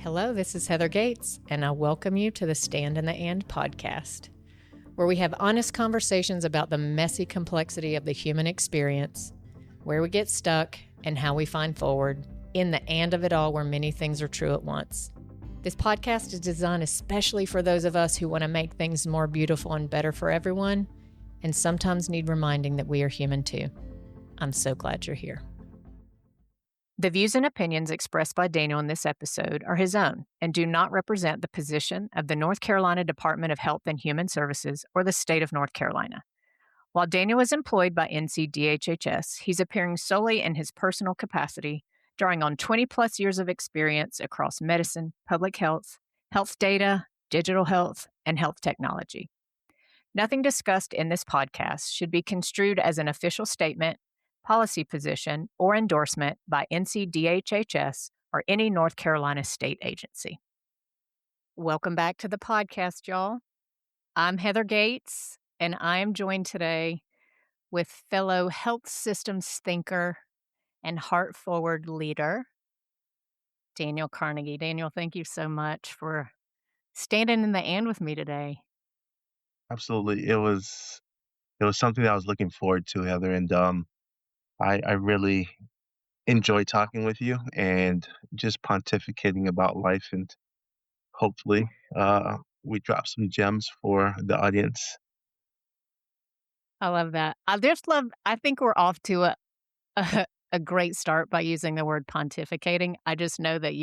Hello, this is Heather Gates, and I welcome you to the Stand in the And podcast, where we have honest conversations about the messy complexity of the human experience, where we get stuck, and how we find forward in the and of it all where many things are true at once. This podcast is designed especially for those of us who want to make things more beautiful and better for everyone, and sometimes need reminding that we are human too. I'm so glad you're here. The views and opinions expressed by Daniel in this episode are his own and do not represent the position of the North Carolina Department of Health and Human Services or the state of North Carolina. While Daniel is employed by NCDHHS, he's appearing solely in his personal capacity, drawing on 20-plus years of experience across medicine, public health, health data, digital health, and health technology. Nothing discussed in this podcast should be construed as an official statement, policy position, or endorsement by NCDHHS or any North Carolina state agency. Welcome back to the podcast, y'all. I'm Heather Gates, and I am joined today with fellow health systems thinker and heart-forward leader, Daniel Carnegie. Daniel, thank you so much for standing in the and with me today. Absolutely. It was something that I was looking forward to, Heather, and I really enjoy talking with you and just pontificating about life, and hopefully we drop some gems for the audience. I love that. I think we're off to a great start by using the word pontificating. I just know that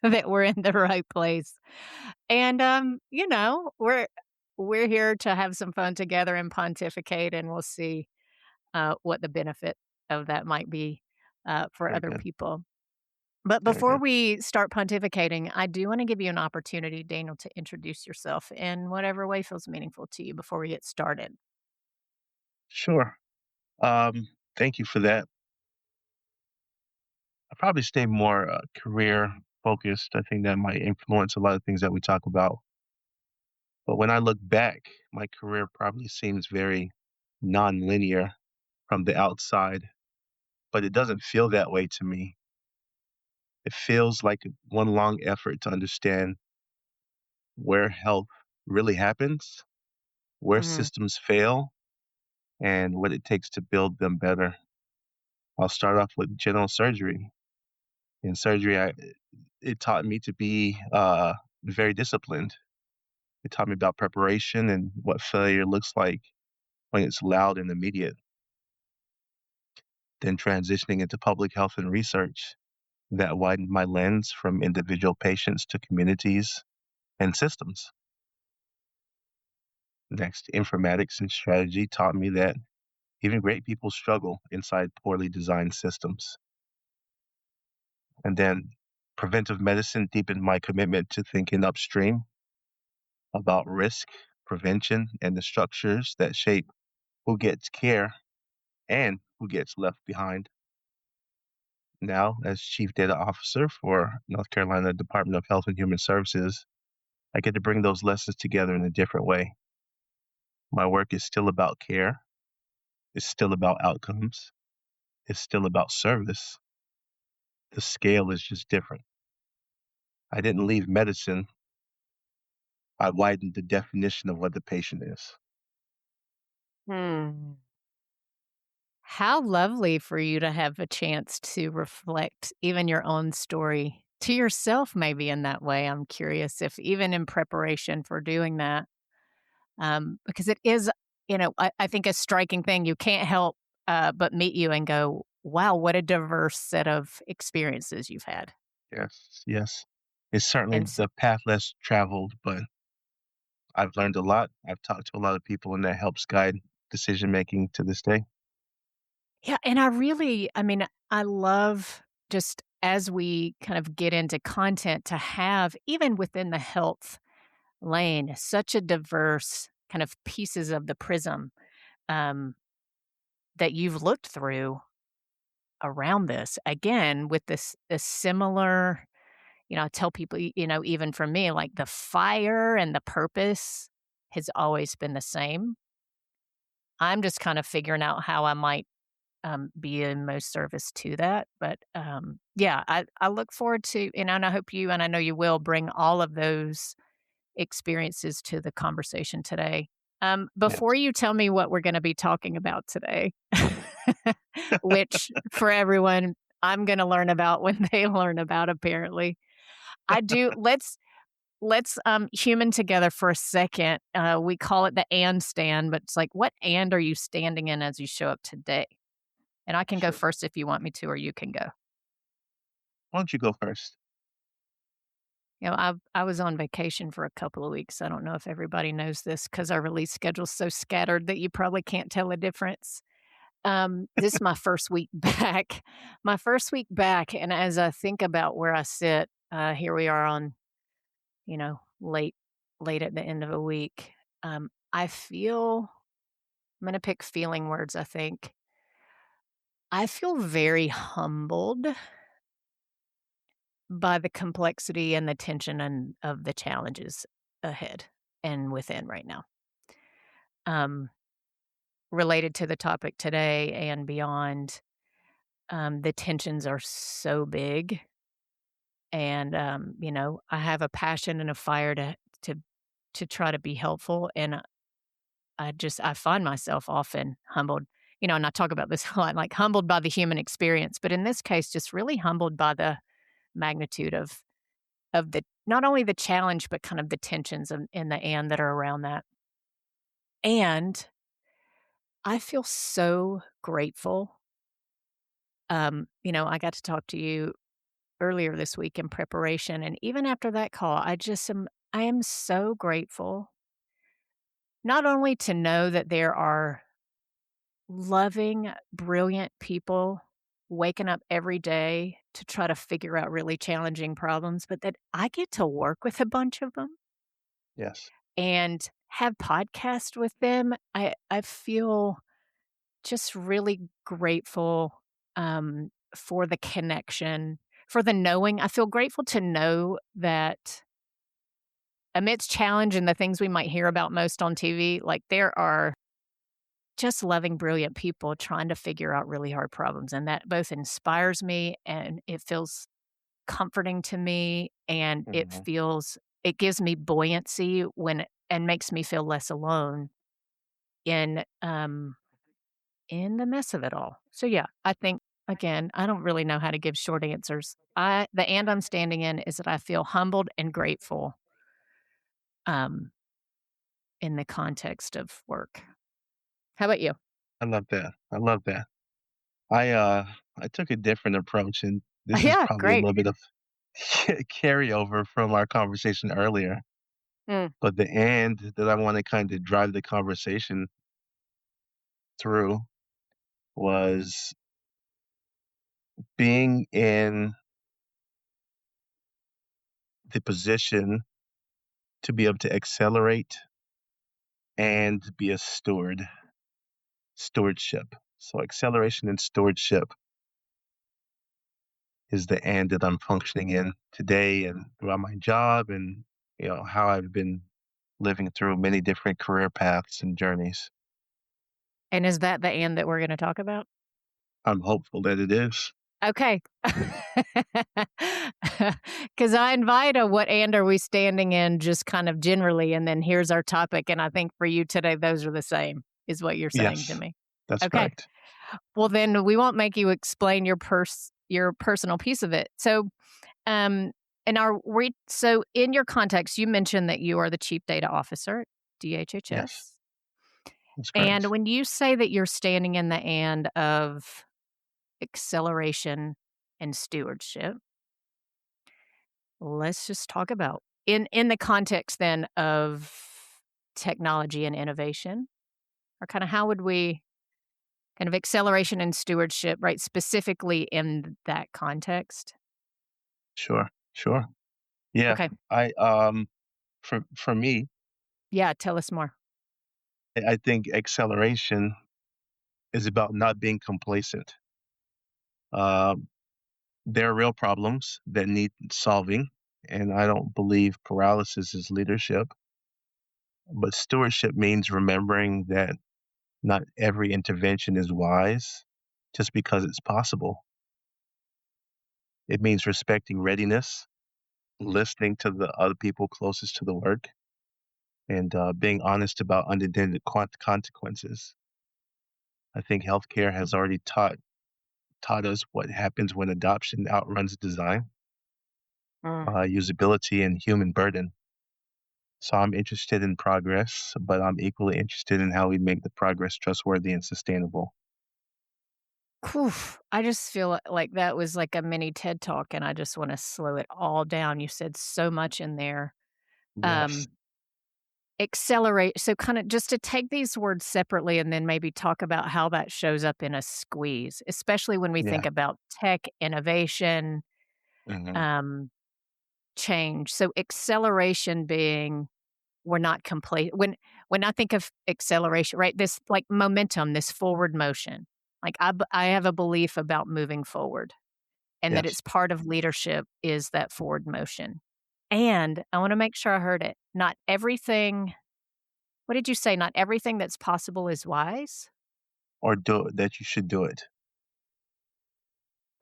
that we're in the right place. And we're here to have some fun together and pontificate, and we'll see what the benefit of that might be for Very other good. people. But Very before good. we start pontificating, I do want to give you an opportunity, Daniel, to introduce yourself in whatever way feels meaningful to you before we get started. Sure. Thank you for that. I'll probably stay more career focused. I think that might influence a lot of things that we talk about. But when I look back, my career probably seems very non-linear from the outside, but it doesn't feel that way to me. It feels like one long effort to understand where health really happens, where Mm, systems fail, and what it takes to build them better. I'll start off with general surgery. In surgery, it taught me to be very disciplined. It taught me about preparation and what failure looks like when it's loud and immediate. Then transitioning into public health and research, that widened my lens from individual patients to communities and systems. Next, informatics and strategy taught me that even great people struggle inside poorly designed systems. And then preventive medicine deepened my commitment to thinking upstream about risk, prevention, and the structures that shape who gets care and who gets left behind. Now, as Chief Data Officer for North Carolina Department of Health and Human Services, I get to bring those lessons together in a different way. My work is still about care, it's still about outcomes, it's still about service. The scale is just different. I didn't leave medicine, I widened the definition of what the patient is. hmm. How lovely for you to have a chance to reflect even your own story to yourself, maybe in that way. I'm curious if even in preparation for doing that, because it is, I think a striking thing. You can't help but meet you and go, wow, what a diverse set of experiences you've had. Yes, yes. It's certainly And the path less traveled, but I've learned a lot. I've talked to a lot of people, and that helps guide decision making to this day. yeah, and I love just as we kind of get into content to have, even within the health lane, such a diverse kind of pieces of the prism um, that you've looked through around this. Again, with this similar, I tell people, even for me, like the fire and the purpose has always been the same. I'm just kind of figuring out how I might be in most service to that. But yeah, I look forward to, and I hope you, and I know you will, bring all of those experiences to the conversation today. Before Yes. you tell me what we're going to be talking about today, which for everyone, I'm going to learn about when they learn about, apparently. I do. Let's human together for a second. We call it the and stand, but it's like, what and are you standing in as you show up today? And I can go Sure. first if you want me to, or you can go. Why don't you go first? I was on vacation for a couple of weeks. I don't know if everybody knows this because our release schedule's so scattered that you probably can't tell a difference. This is my first week back. My first week back, and as I think about where I sit, here we are on, late at the end of a week. I feel I'm gonna pick feeling words, I think. I feel very humbled by the complexity and the tension and of the challenges ahead and within right now. Um, Related to the topic today and beyond, the tensions are so big, and I have a passion and a fire to to try to be helpful, and I find myself often humbled, and I talk about this a lot, like humbled by the human experience, but in this case, just really humbled by the magnitude of the not only the challenge, but kind of the tensions and the and that are around that. And I feel so grateful. I got to talk to you earlier this week in preparation. And even after that call, I am so grateful not only to know that there are loving, brilliant people waking up every day to try to figure out really challenging problems, but that I get to work with a bunch of them Yes. and have podcast with them. I feel just really grateful for the connection, for the knowing. I feel grateful to know that amidst challenge and the things we might hear about most on TV, like there are just loving, brilliant people trying to figure out really hard problems. And that both inspires me and it feels comforting to me. And Mhm. it gives me buoyancy and makes me feel less alone in, in the mess of it all. So yeah, I think again, I don't really know how to give short answers. The and I'm standing in is that I feel humbled and grateful um in the context of work. How about you? I love that. I love that. I, uh, I took a different approach, and this is Yeah, probably a great. little bit of carryover from our conversation earlier. Mm. But the and that I wanna kinda drive the conversation through was being in the position to be able to accelerate and be a stewardship. So acceleration and stewardship is the and that I'm functioning in today and throughout my job and, how I've been living through many different career paths and journeys. And is that the and that we're gonna talk about? I'm hopeful that it is. Okay. Because I invite a what and are we standing in just kind of generally, and then here's our topic, and I think for you today, those are the same, is what you're saying to Yes, me. that's Okay. correct. Well, then we won't make you explain your personal piece of it. So, and so in your context, you mentioned that you are the chief data officer at Yes, DHHS. that's And correct. when you say that you're standing in the and of acceleration and stewardship, let's just talk about in the context then of technology and innovation, or kind of how would we kind of acceleration and stewardship, right? Specifically in that context. Sure, sure. Yeah, Okay. I, for me, Yeah, tell us more. I think acceleration is about not being complacent. Um, there are real problems that need solving, and I don't believe paralysis is leadership. But stewardship means remembering that not every intervention is wise just because it's possible. It means respecting readiness, listening to the other people closest to the work, and being honest about unintended consequences. I think healthcare has already taught us what happens when adoption outruns design, Mm. usability, and human burden. So I'm interested in progress, but I'm equally interested in how we make the progress trustworthy and sustainable. Whew, I just feel like that was like a mini TED Talk, and I just wanna slow it all down. You said so much in there. Yes. Um, accelerate so kinda just to take these words separately and then maybe talk about how that shows up in a squeeze, especially when we Yeah. think about tech, innovation, Hmm. um, change. So acceleration being we're not complete when I think of acceleration, right, this, like, momentum, this forward motion. Like, I have a belief about moving forward and that Yes. it's part of leadership is that forward motion. And I wanna make sure I heard it. Not everything what did you say? Not everything that's possible is wise? Or do it, that you should do it.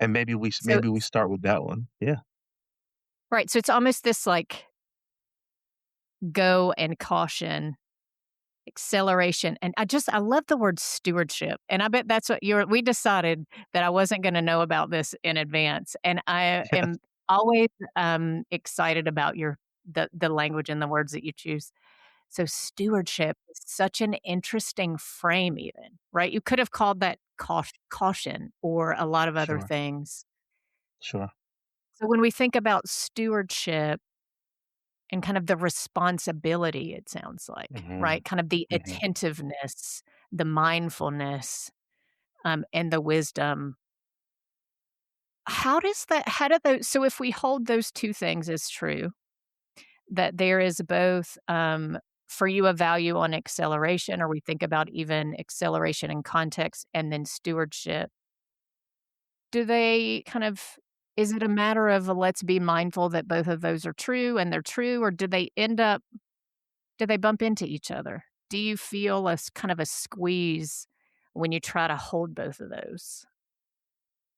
And So maybe we start with that one. Yeah. right, so it's almost this, like, go and caution, acceleration, and I love the word stewardship, and I bet that's what you're we decided that I wasn't gonna know about this in advance, and I am always, excited about the language and the words that you choose. So stewardship is such an interesting frame even, right? You could have called that caution or a lot of other Sure. things. Sure. So when we think about stewardship and kind of the responsibility, it sounds like, Hmm. right? Kind of the Hmm. attentiveness, the mindfulness, and the wisdom. How do those, so if we hold those two things as true, that there is both, for you, a value on acceleration, or we think about even acceleration in context and then stewardship. Do they kind of is it a matter of let's be mindful that both of those are true and they're true, or do they bump into each other? Do you feel kind of a squeeze when you try to hold both of those?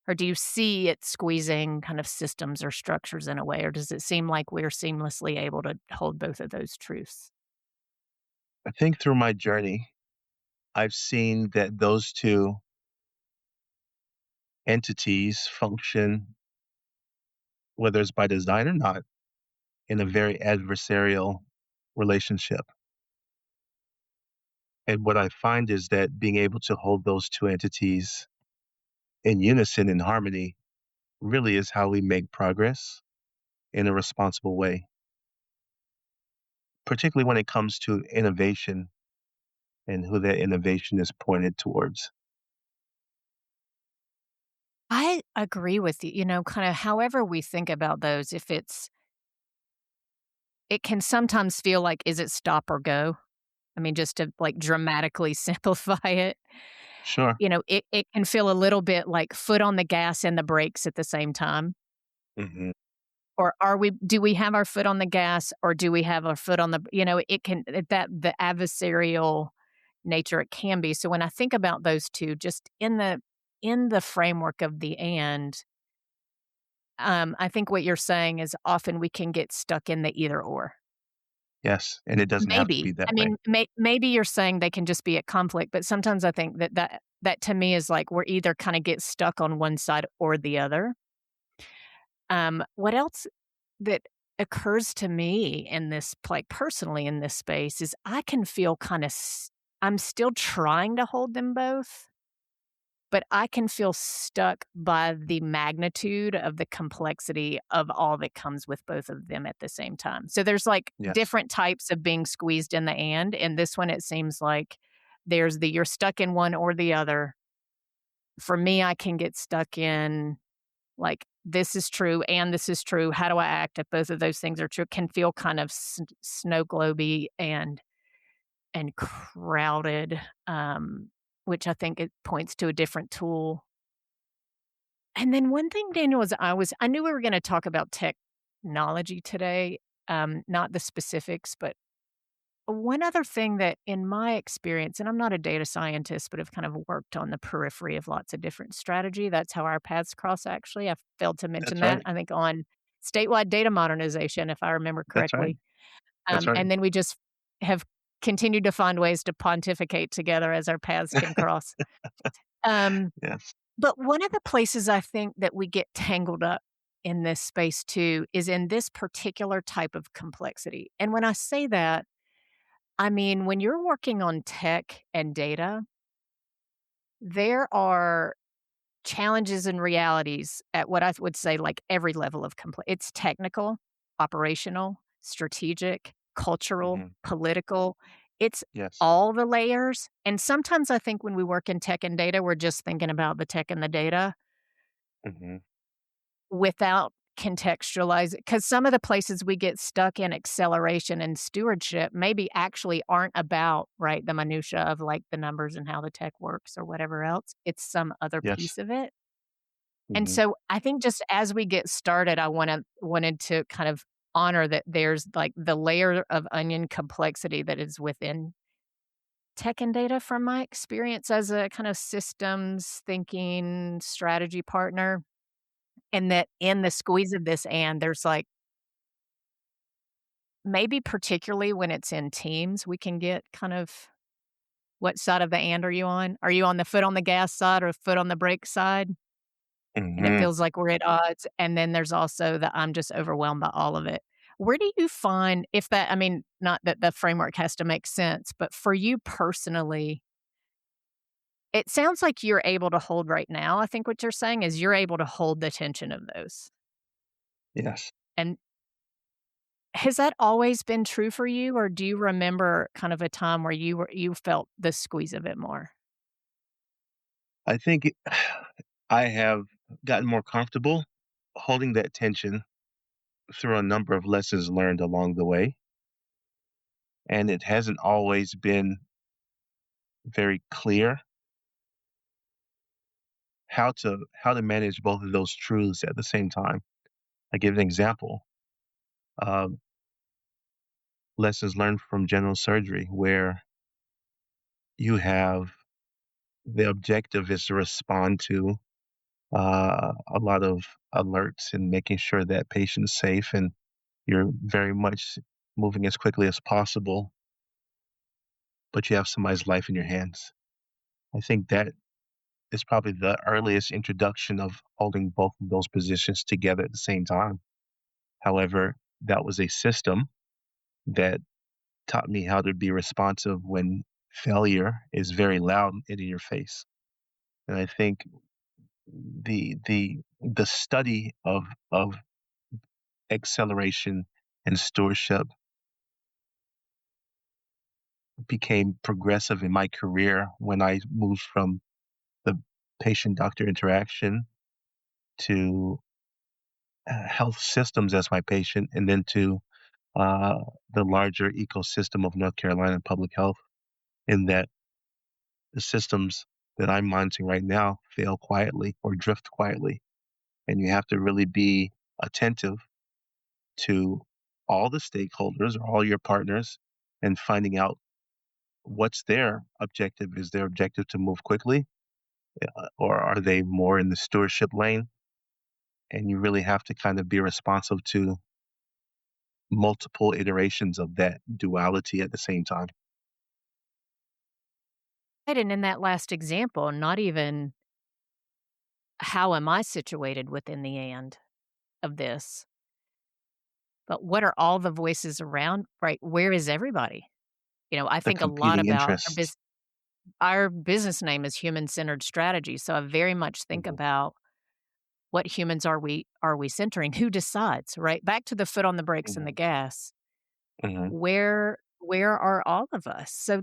Or do you see it squeezing kind of systems or structures in a way, or does it seem like we're seamlessly able to hold both of those truths? I think through my journey, I've seen that those two entities function, whether it's by design or not, in a very adversarial relationship. And what I find is that being able to hold those two entities in unison and harmony really is how we make progress in a responsible way, particularly when it comes to innovation and who that innovation is pointed towards. I agree with you, kind of however we think about those, if it can sometimes feel like, is it stop or go? I mean, just to like dramatically simplify it, Sure. it can feel a little bit like foot on the gas and the brakes at the same time. Hmm. Or do we have our foot on the gas or do we have our foot on it can, that the adversarial nature it can be. So when I think about those two, just in the framework of the I think what you're saying is often we can get stuck in the either or. Yes. And it doesn't have to Maybe. be that I way. mean, maybe you're saying they can just be at conflict, but sometimes I think that to me is like we're either kinda get stuck on one side or the other. What else that occurs to me in this, like, personally in this space is I can feel kinda I'm still trying to hold them both, but I can feel stuck by the magnitude of the complexity of all that comes with both of them at the same time. So there's, like, Yes. different types of being squeezed in the and this one, it seems like there's the you're stuck in one or the other. For me, I can get stuck in, like, this is true and this is true. How do I act if both of those things are true? It can feel kind of snow globy and crowded, which I think it points to a different tool. And then one thing, Daniel, is I knew we were gonna talk about technology today, not the specifics, but one other thing that in my experience, and I'm not a data scientist, but have kind of worked on the periphery of lots of different strategy. That's how our paths cross, actually. I failed to mention That's that, right. I think, on statewide data modernization, if I remember That's right. correctly. That's right. And then we just have continued to find ways to pontificate together as our paths can cross. Um, Yes. but one of the places I think that we get tangled up in this space too is in this particular type of complexity. And when I say that, I mean, when you're working on tech and data, there are challenges and realities at what I would say like every level of it's technical, operational, strategic, cultural, Hmm. political. It's Yes. all the layers. And sometimes I think when we work in tech and data, we're just thinking about the tech and the data Hmm. without contextualizing, because some of the places we get stuck in acceleration and stewardship maybe actually aren't about, right, the minutia of, like, the numbers and how the tech works or whatever else. It's some other Yes. piece of it. And Hmm. so I think just as we get started, I wanted to kind of honor that there's, like, the layer of onion complexity that is within tech and data from my experience as a kind of systems thinking strategy partner, and that in the squeeze of this and there's, like, maybe particularly when it's in teams, we can get kind of what side of the "and" are you on? Are you on the foot on the gas side or foot on the brake side? And it Hmm. feels like we're at odds, and then there's also the I'm just overwhelmed by all of it. Where do you find if that I mean, not that the framework has to make sense, but for you personally, it sounds like you're able to hold right now, I think what you're saying is you're able to hold the tension of those. Yes. And has that always been true for you, or do you remember kind of a time where you felt the squeeze of it more? I think I have gotten more comfortable holding that tension through a number of lessons learned along the way. And it hasn't always been very clear how to manage both of those truths at the same time. I give an example. Uh, Lessons learned from general surgery, where you have the objective is to respond to a lot of alerts and making sure that patient's safe, and you're very much moving as quickly as possible, but you have somebody's life in your hands. I think that is probably the earliest introduction of holding both of those positions together at the same time. However, that was a system that taught me how to be responsive when failure is very loud and in your face. And I think the study of acceleration and stewardship became progressive in my career when I moved from the patient doctor interaction to health systems as my patient, and then to uh, the larger ecosystem of North Carolina public health, in that the systems that I'm monitoring right now fail quietly or drift quietly. And you have to really be attentive to all the stakeholders or all your partners and finding out what's their objective. Is their objective to move quickly, or are they more in the stewardship lane? And you really have to kind of be responsive to multiple iterations of that duality at the same time. Right, and in that last example, not even how am I situated within the "and" of this, but what are all the voices around, right? Where is everybody? I The think a lot competing about interests. our business name is human-centered strategy, so I very much think Mhm, about what humans are we centering? Who decides, right? Back to the foot on the brakes and the mhm, gas. mhm. Where are all of us? So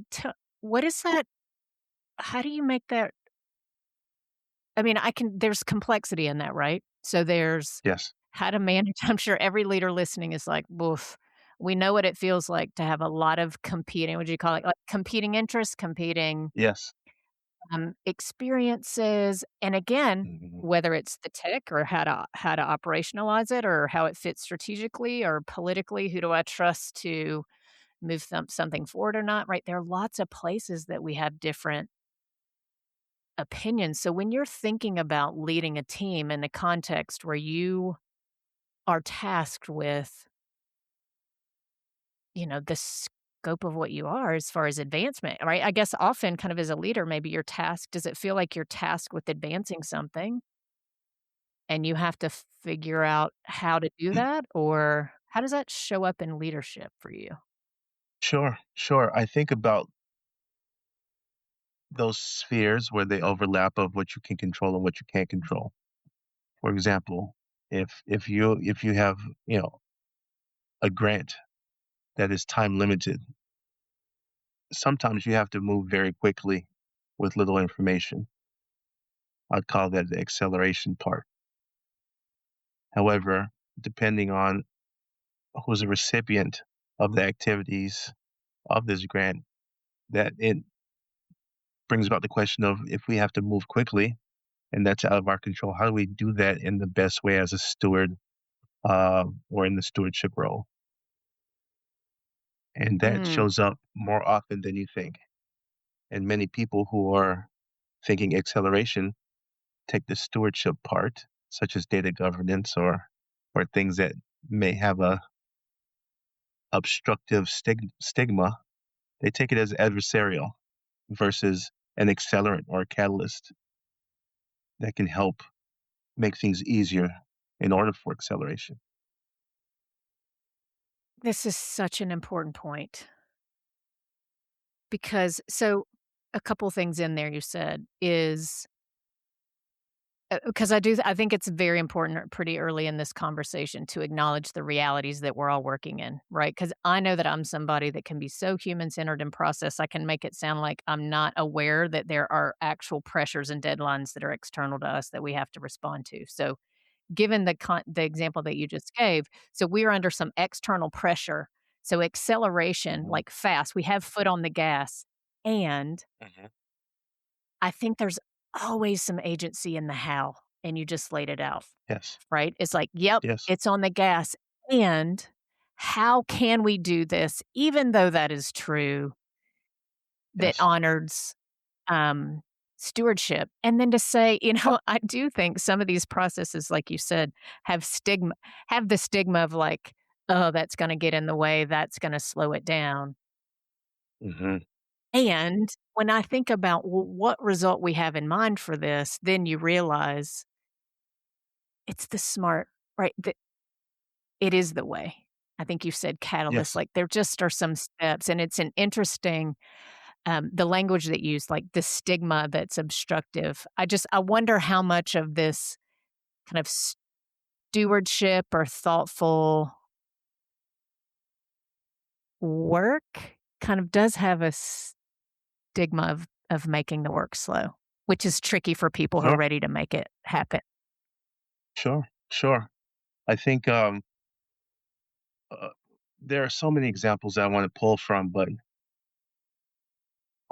what is that how do you make that I mean, there's complexity in that, right? So there's Yes, how to manage I'm sure every leader listening is like, "Woof." We know what it feels like to have a lot of competing would you call it, like, competing interests, competing, yes. experiences, and again, Mhm, whether it's the tech or how to operationalize it or how it fits strategically or politically, who do I trust to move something forward or not, right? There are lots of places that we have different opinions. So when you're thinking about leading a team in a context where you are tasked with, the scope of what you are as far as advancement, right? I guess often kind of as a leader, maybe you're tasked, does it feel like you're tasked with advancing something and you have to figure out how to do that? Or how does that show up in leadership for you? Sure, sure. I think about those spheres where they overlap of what you can control and what you can't control. For example, if you have, you know, a grant that is time limited, sometimes you have to move very quickly with little information. I'd call that the acceleration part. However, depending on who's a recipient of the activities of this grant, that it brings about the question of if we have to move quickly and that's out of our control, how do we do that in the best way as a steward or in the stewardship role? And that Mm. shows up more often than you think. And many people who are thinking acceleration take the stewardship part, such as data governance or things that may have a obstructive stigma. They take it as adversarial versus an accelerant or a catalyst that can help make things easier in order for acceleration. This is such an important point because so a couple things in there you said is because I think it's very important pretty early in this conversation to acknowledge the realities that we're all working in, right? Because I know that I'm somebody that can be so human-centered in process, I can make it sound like I'm not aware that there are actual pressures and deadlines that are external to us that we have to respond to. So, given the example that you just gave, so we're under some external pressure. So acceleration, Mhm, like fast, we have foot on the gas, and mhm. I think there's always some agency in the how, and you just laid it out, Yes, right? It's like, "Yep, yes, it's on the gas, and how can we do this, even though that is true, that yes. honors, um, stewardship?" And then to say, I do think some of these processes, like you said, have the stigma of like, "Oh, that's gonna get in the way, that's gonna slow it down." Mhm. And when I think about, well, what result we have in mind for this, then you realize it's the smart, right? It is the way. I think you said catalyst, Yes, like there just are some steps, and it's an interesting, the language that you use, like the stigma that's obstructive. I wonder how much of this kind of stewardship or thoughtful work kind of does have a stigma of making the work slow, which is tricky for people who are sure, ready to make it happen. sure, sure. I think uh, there are so many examples that I want to pull from, but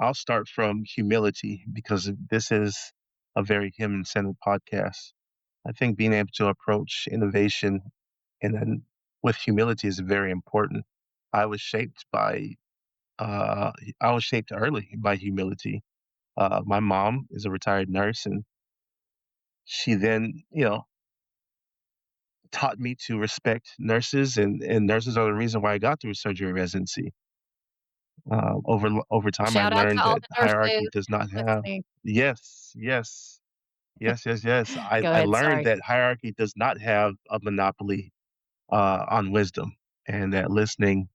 I'll start from humility because this is a very human-centered podcast. I think being able to approach innovation and then with humility is very important. I was shaped by uh, I was shaped early by humility. My mom is a retired nurse, and she then, taught me to respect nurses, and nurses are the reason why I got through surgery residency. Over time, I Shout out to learned all that the hierarchy nurses does not have. listening. Yes, yes, yes, yes, yes. I, Go I ahead, learned sorry. that hierarchy does not have a monopoly on wisdom, and that listening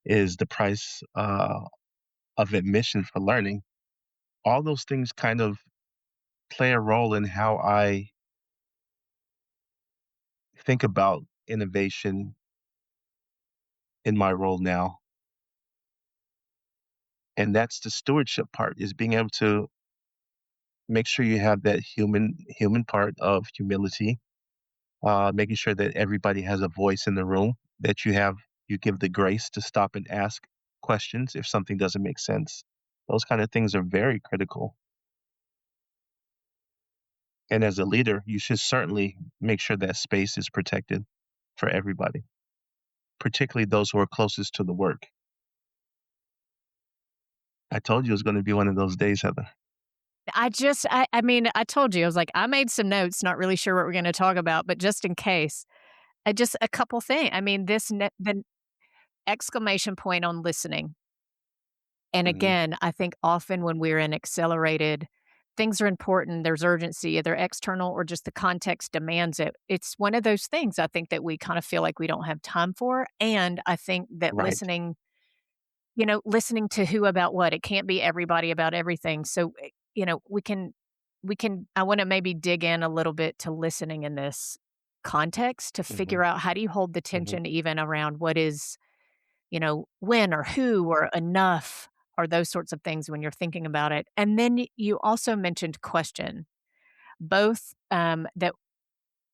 is the price of admission for learning. All those things kind of play a role in how I think about innovation in my role now. And that's the stewardship part is being able to make sure you have that human part of humility, making sure that everybody has a voice in the room, that you give the grace to stop and ask questions if something doesn't make sense. Those kind of things are very critical. And as a leader, you should certainly make sure that space is protected for everybody, particularly those who are closest to the work. I told you it was going to be one of those days, Heather. I mean, I told you, I was like, I made some notes, not really sure what we're gonna talk about, but just in case, I just a couple things. I mean, the exclamation point on listening. And Hmm. again, I think often when we're in accelerated, things are important, there's urgency, either external or just the context demands it. It's one of those things I think that we kind of feel like we don't have time for. And I think that Right. listening to who about what, it can't be everybody about everything. So, we can I want to maybe dig in a little bit to listening in this context to Hmm. figure out how do you hold the Hmm. tension even around what is when or who or enough or those sorts of things when you're thinking about it. And then you also mentioned question, both that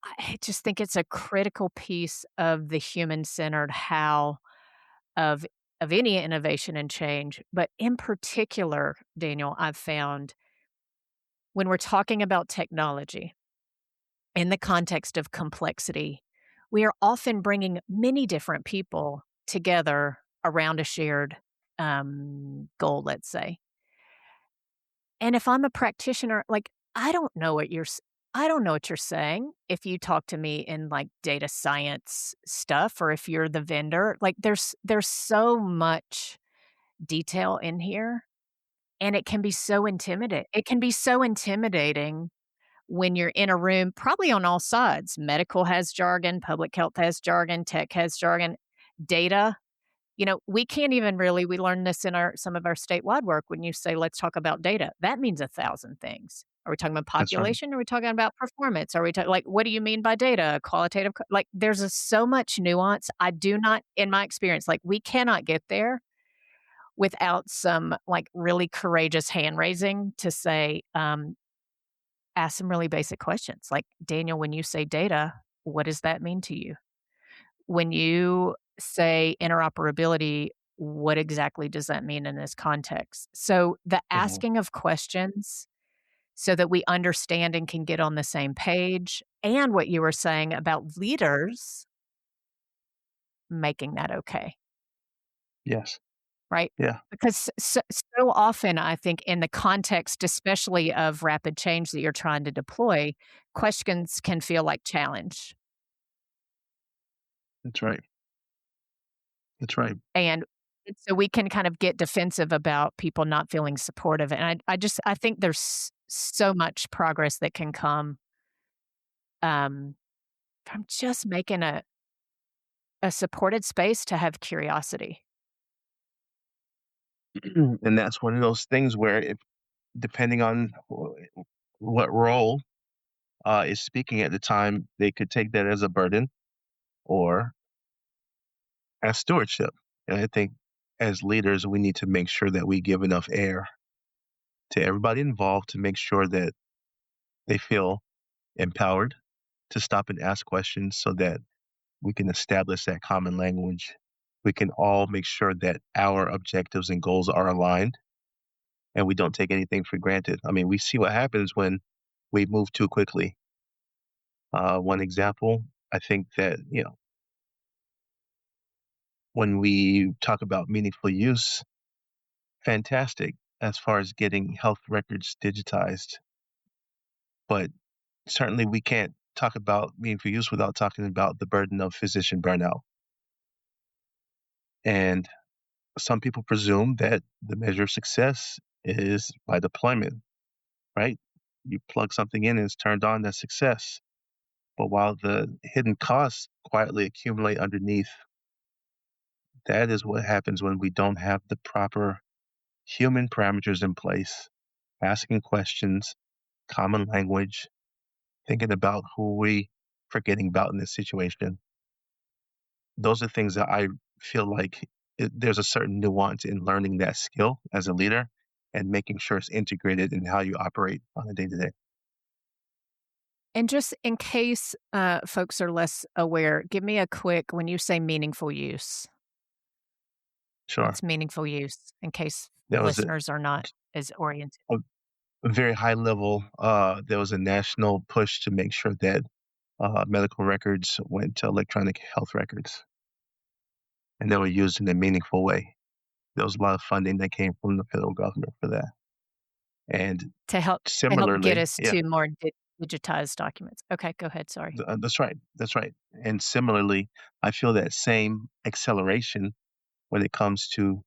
I just think it's a critical piece of the human centered how of any innovation and change. But in particular, Daniel, I've found when we're talking about technology in the context of complexity, we are often bringing many different people together around a shared goal, let's say. And if I'm a practitioner, like I don't know what you're saying if you talk to me in like data science stuff or if you're the vendor. Like there's so much detail in here and it can be so intimidating when you're in a room, probably on all sides. Medical has jargon, public health has jargon, tech has jargon, data. We can't even really we learned this in our some of our statewide work when you say, "Let's talk about data." That means 1,000 things. Are we talking about That's right. population? Are we talking about performance? Are we talking like, what do you mean by data? Qualitative like, there's so much nuance. I do not in my experience, like, we cannot get there without some, like, really courageous hand raising to say, ask some really basic questions. Like, "Daniel, when you say data, what does that mean to you? When you say interoperability, what exactly does that mean in this context?" So, the Hmm. asking of questions so that we understand and can get on the same page, and what you were saying about leaders making that okay, Yes. right? Yeah. Because so often, I think in the context, especially of rapid change that you're trying to deploy, questions can feel like challenge. That's right. That's right. And so we can kind of get defensive about people not feeling supportive, and I think there's so much progress that can come, um, from just making a supported space to have curiosity. And that's one of those things where if depending on what role is speaking at the time, they could take that as a burden or as stewardship. And I think as leaders, we need to make sure that we give enough air to everybody involved to make sure that they feel empowered to stop and ask questions so that we can establish that common language. We can all make sure that our objectives and goals are aligned and we don't take anything for granted. I mean, we see what happens when we move too quickly. One example, I think that, when we talk about meaningful use, fantastic as far as getting health records digitized. But certainly we can't talk about meaningful use without talking about the burden of physician burnout. And some people presume that the measure of success is by deployment, right? You plug something in and it's turned on, that's success. But while the hidden costs quietly accumulate underneath, that is what happens when we don't have the proper human parameters in place, asking questions, common language, thinking about who we forgetting about in this situation. Those are things that I feel like there's a certain nuance in learning that skill as a leader and making sure it's integrated in how you operate on a day to day. And just in case, folks are less aware, give me a quick when you say meaningful use, Sure. what's meaningful use in case There was listeners are not as oriented? a, a very high level, there was a national push to make sure that medical records went to electronic health records and they were used in a meaningful way. There was a lot of funding that came from the federal government for that. And To help get similarly, us yeah, to more digitized documents. Okay, go ahead, sorry. that's right. That's right. And similarly, I feel that same acceleration when it comes to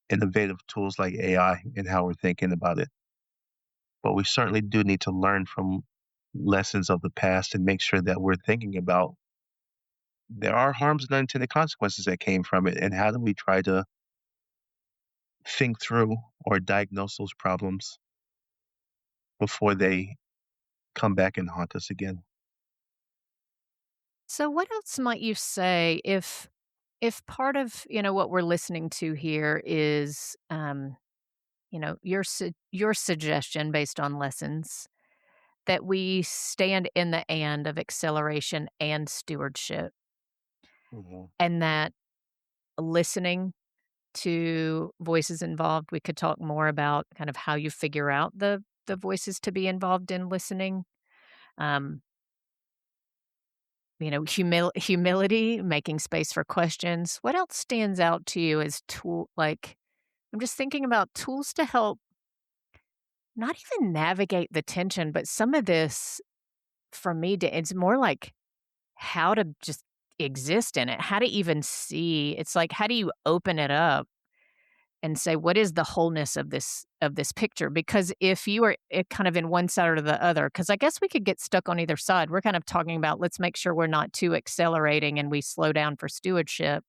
innovative tools like AI and how we're thinking about it. But we certainly do need to learn from lessons of the past and make sure that we're thinking about there are harms and unintended consequences that came from it. And how do we try to think through or diagnose those problems before they come back and haunt us again? So what else might you say if part of, what we're listening to here is, your suggestion based on lessons that we stand in the and of acceleration and stewardship, Mhm. and that listening to voices involved, we could talk more about kind of how you figure out the voices to be involved in listening. Um, humility, making space for questions. What else stands out to you as I'm just thinking about tools to help not even navigate the tension, but some of this for me it's more like how to just exist in it, how to even see. It's like how do you open it up and say what is the wholeness of this picture, because if you are kind of in one side or the other, because I guess we could get stuck on either side. We're kind of talking about let's make sure we're not too accelerating and we slow down for stewardship.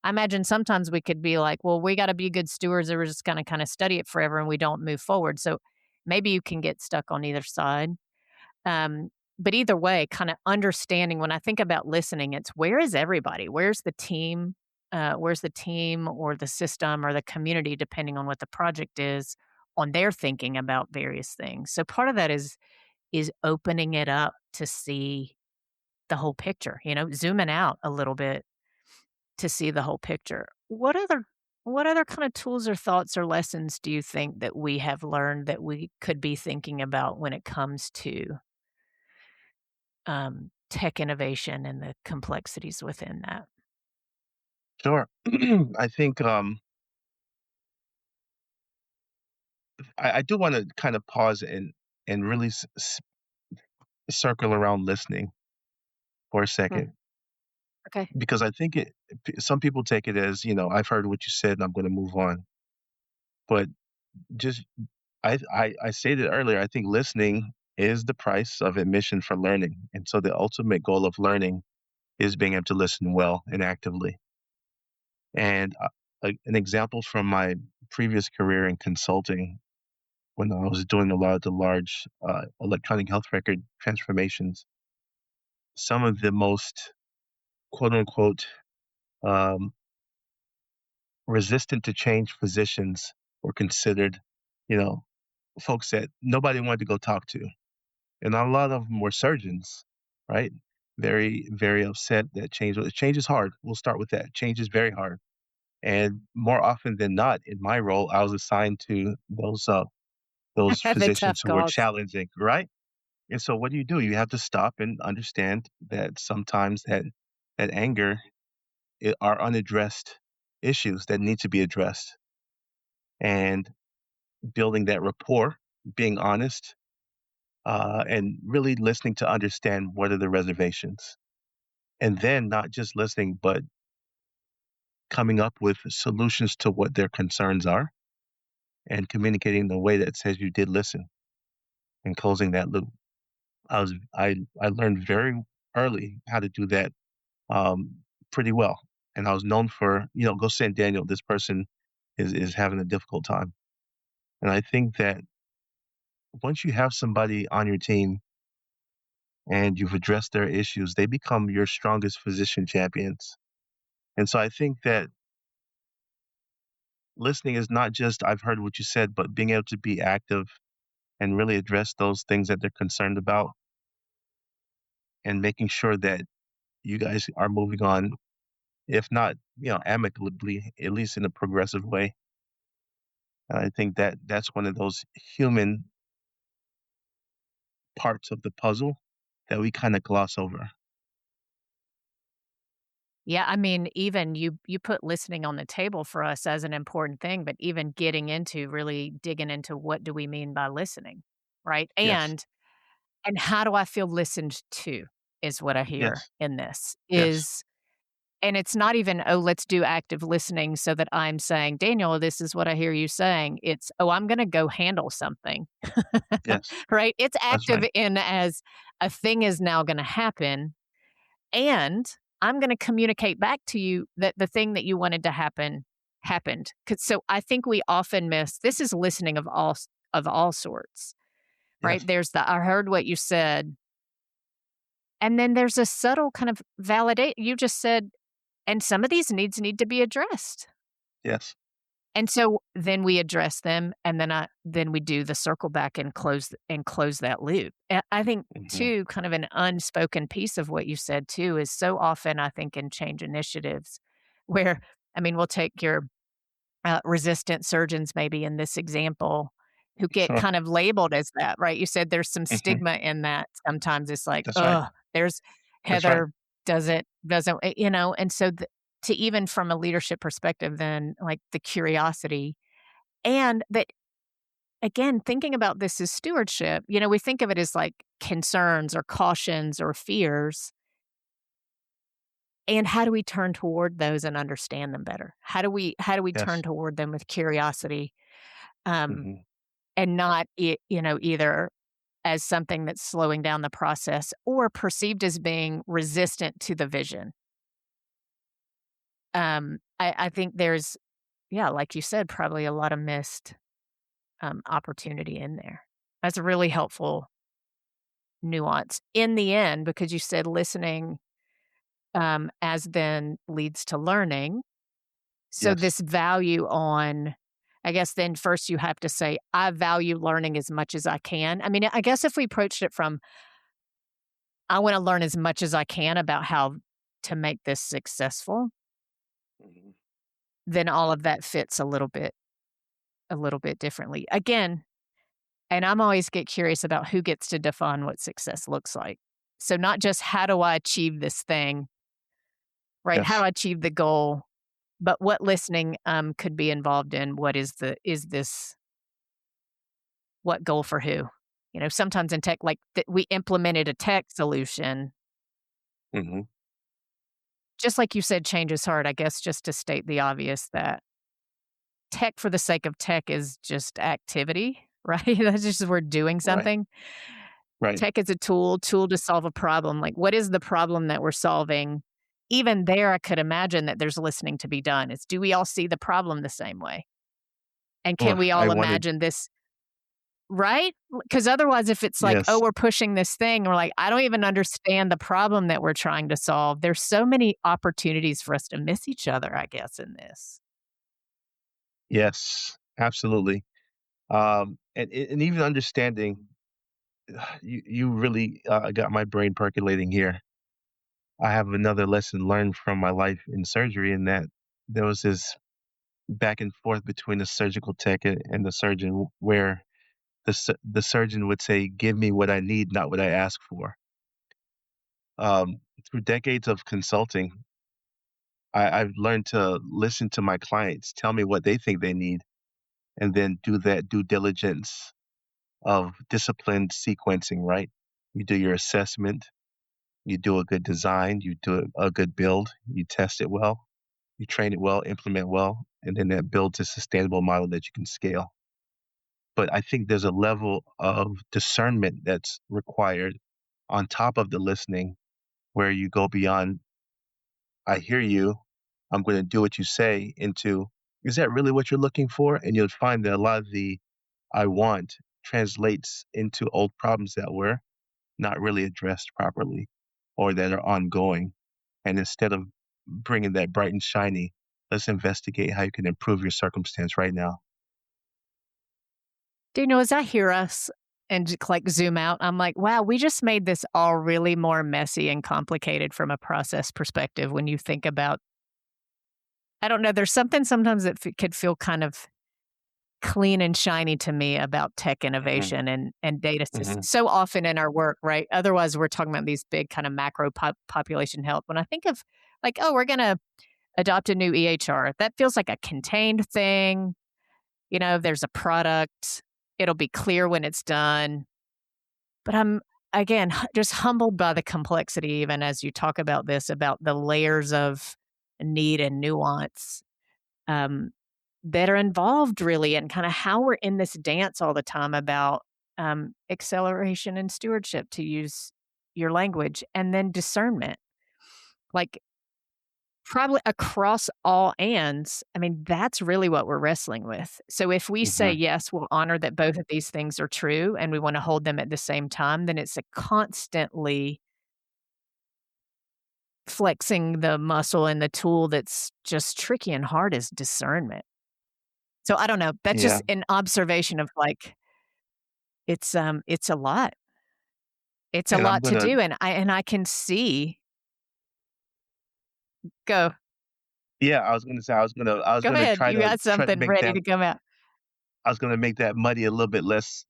I imagine sometimes we could be like, well, we got to be good stewards, or we're just going to kind of study it forever and we don't move forward. So maybe you can get stuck on either side. um, but either way, kind of understanding, when I think about listening, it's where is everybody? Where's the team? Where's the team or the system or the community, depending on what the project is, on their thinking about various things. So part of that is opening it up to see the whole picture, zooming out a little bit to see the whole picture. What other kind of tools or thoughts or lessons do you think that we have learned that we could be thinking about when it comes to tech innovation and the complexities within that? Sure. I think I do want to kind of pause and really circle around listening for a Mm, second okay. because I think some people take it as I've heard what you said and I'm going to move on. But just I stated earlier, I think listening is the price of admission for learning, and so the ultimate goal of learning is being able to listen well and actively. And an example from my previous career in consulting, when I was doing a lot of the large electronic health record transformations, some of the most quote unquote um, resistant to change physicians were considered, you know, folks that nobody wanted to go talk to. And a lot of them were surgeons, right? Very, very upset that change is hard. We'll start with that. Change is very hard. And more often than not, in my role, I was assigned to those The tough physicians who were calls. challenging, right? And so what do? You have to stop and understand that sometimes that anger are unaddressed issues that need to be addressed, and building that rapport, being honest, and really listening to understand what are the reservations, and then not just listening, but coming up with solutions to what their concerns are, and communicating in the way that says you did listen, and closing that loop. I learned very early how to do that pretty well. And I was known for, go send Daniel, this person is having a difficult time. And I think that once you have somebody on your team and you've addressed their issues, they become your strongest physician champions. And so I think that listening is not just, I've heard what you said, but being able to be active and really address those things that they're concerned about, and making sure that you guys are moving on, if not, amicably, at least in a progressive way. And I think that that's one of those human parts of the puzzle that we kind of gloss over. Yeah, I mean, even you put listening on the table for us as an important thing, but even getting into really digging into what do we mean by listening, right? Yes, And how do I feel listened to is what I hear yes, in this yes, is and it's not even, "Oh, let's do active listening so that I'm saying, Daniel, this is what I hear you saying." It's, "Oh, I'm gonna go handle something." yes. Right? It's That's active right. in as a thing is now gonna happen, and I'm gonna communicate back to you that the thing that you wanted to happen happened. 'Cause so I think we often miss this is listening of all sorts, right? Yes, There's the, "I heard what you said," and then there's a subtle kind of validate you just said, "And some of these needs need to be addressed." yes. And so then we address them, and then we do the circle back and close that loop. I think Hmm. too, kind of an unspoken piece of what you said too is so often I think in change initiatives where, I mean, we'll take your resistant surgeons maybe in this example who get Sure. kind of labeled as that, right? You said there's some Hmm. stigma in that. Sometimes it's like, That's right. oh, there's That's right. Heather doesn't, and so to even from a leadership perspective, then like the curiosity and that again, thinking about this as stewardship, we think of it as like concerns or cautions or fears. And how do we turn toward those and understand them better? How do we turn Yes. toward them with curiosity? Um, Hmm. and not either as something that's slowing down the process or perceived as being resistant to the vision. I think there's, yeah, like you said, probably a lot of missed opportunity in there. That's a really helpful nuance in the end because you said listening as then leads to learning. So Yes. this value on, I guess then first you have to say, I value learning as much as I can. I mean, I guess if we approached it from, I want to learn as much as I can about how to make this successful, Hmm. then all of that fits a little bit differently. Again, and I'm always get curious about who gets to define what success looks like. So not just how do I achieve this thing, right? How do Yes. I achieve the goal, but what listening could be involved in? What is this what goal for who? Sometimes in tech, like we implemented a tech solution, Hmm. just like you said, change is hard. I guess just to state the obvious that tech for the sake of tech is just activity, right? That's just we're doing Right. something. Right. Tech is a tool to solve a problem. Like, what is the problem that we're solving? Even there, I could imagine that there's listening to be done. It's do we all see the problem the same way? And can Well, we I all wanted. imagine this, right? Because otherwise, if it's like, oh, Yes. we're pushing this thing, we're like, I don't even understand the problem that we're trying to solve. There's so many opportunities for us to miss each other, I guess, in this. Yes. Absolutely. And even understanding, you really got my brain percolating here. I have another lesson learned from my life in surgery in that there was this back and forth between the surgical tech and the surgeon where the surgeon would say, "Give me what I need, not what I ask for." Through decades of consulting, I've learned to listen to my clients, tell me what they think they need, and then do that due diligence of disciplined sequencing, right? You do your assessment, you do a good design, you do a good build, you test it well, you train it well, implement well, and then that builds a sustainable model that you can scale. But I think there's a level of discernment that's required on top of the listening where you go beyond, I hear you, I'm going to do what you say, into, is that really what you're looking for? And you'll find that a lot of the I want translates into old problems that were not really addressed properly or that are ongoing. And instead of bringing that bright and shiny, let's investigate how you can improve your circumstance right now. Do you know, as I hear us and like zoom out, I'm like, wow, we just made this all really more messy and complicated from a process perspective when you think about, I don't know, there's something sometimes that could feel kind of clean and shiny to me about tech Mhm, innovation and data mhm, so often in our work, right? Otherwise, we're talking about these big kind of macro population health. When I think of like, oh, we're going to adopt a new EHR, that feels like a contained thing. There's a product, it'll be clear when it's done. But I'm, again, just humbled by the complexity, even as you talk about this, about the layers of need and nuance um, that are involved, really, and kind of how we're in this dance all the time about acceleration and stewardship, to use your language, and then discernment. Like, probably across all ands, I mean, that's really what we're wrestling with. So if we say, mhm. yes, we'll honor that both of these things are true and we want to hold them at the same time, then it's a constantly flexing the muscle and the tool that's just tricky and hard is discernment. So I don't know. That's Yeah, just an observation of like it's a lot. It's a and I'm lot to gonna do, and I can see. Go. yeah, I was gonna say I was Go gonna ahead. try You to got something make ready that to come out. I was gonna make that muddy a little bit less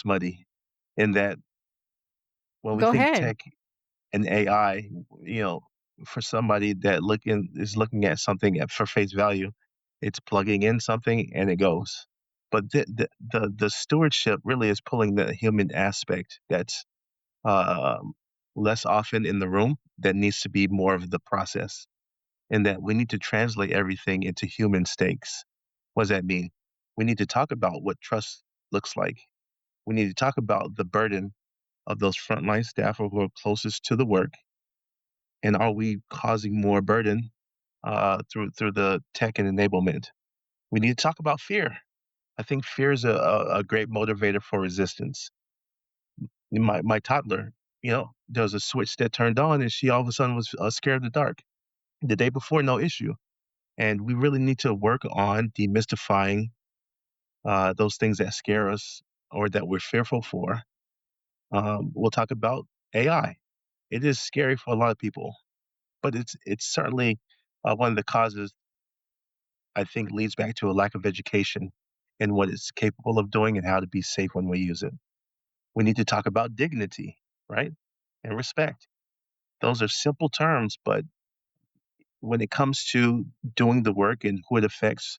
muddy in that when we Go think ahead. tech and AI, you know, for somebody that looking at something for face value, it's plugging in something and it goes. But the stewardship really is pulling the human aspect that's um, less often in the room, that needs to be more of the process, and that we need to translate everything into human stakes. What does that mean? We need to talk about what trust looks like. We need to talk about the burden of those frontline staff who are closest to the work, and are we causing more burden through the tech and enablement? We need to talk about fear. I think fear is a great motivator for resistance. My toddler, there was a switch that turned on, and she all of a sudden was scared of the dark. The day before, no issue. And we really need to work on demystifying those things that scare us or that we're fearful for. We'll talk about AI. It is scary for a lot of people, but it's certainly one of the causes, I think, leads back to a lack of education in what it's capable of doing and how to be safe when we use it. We need to talk about dignity, right? And respect. Those are simple terms, but when it comes to doing the work and who it affects,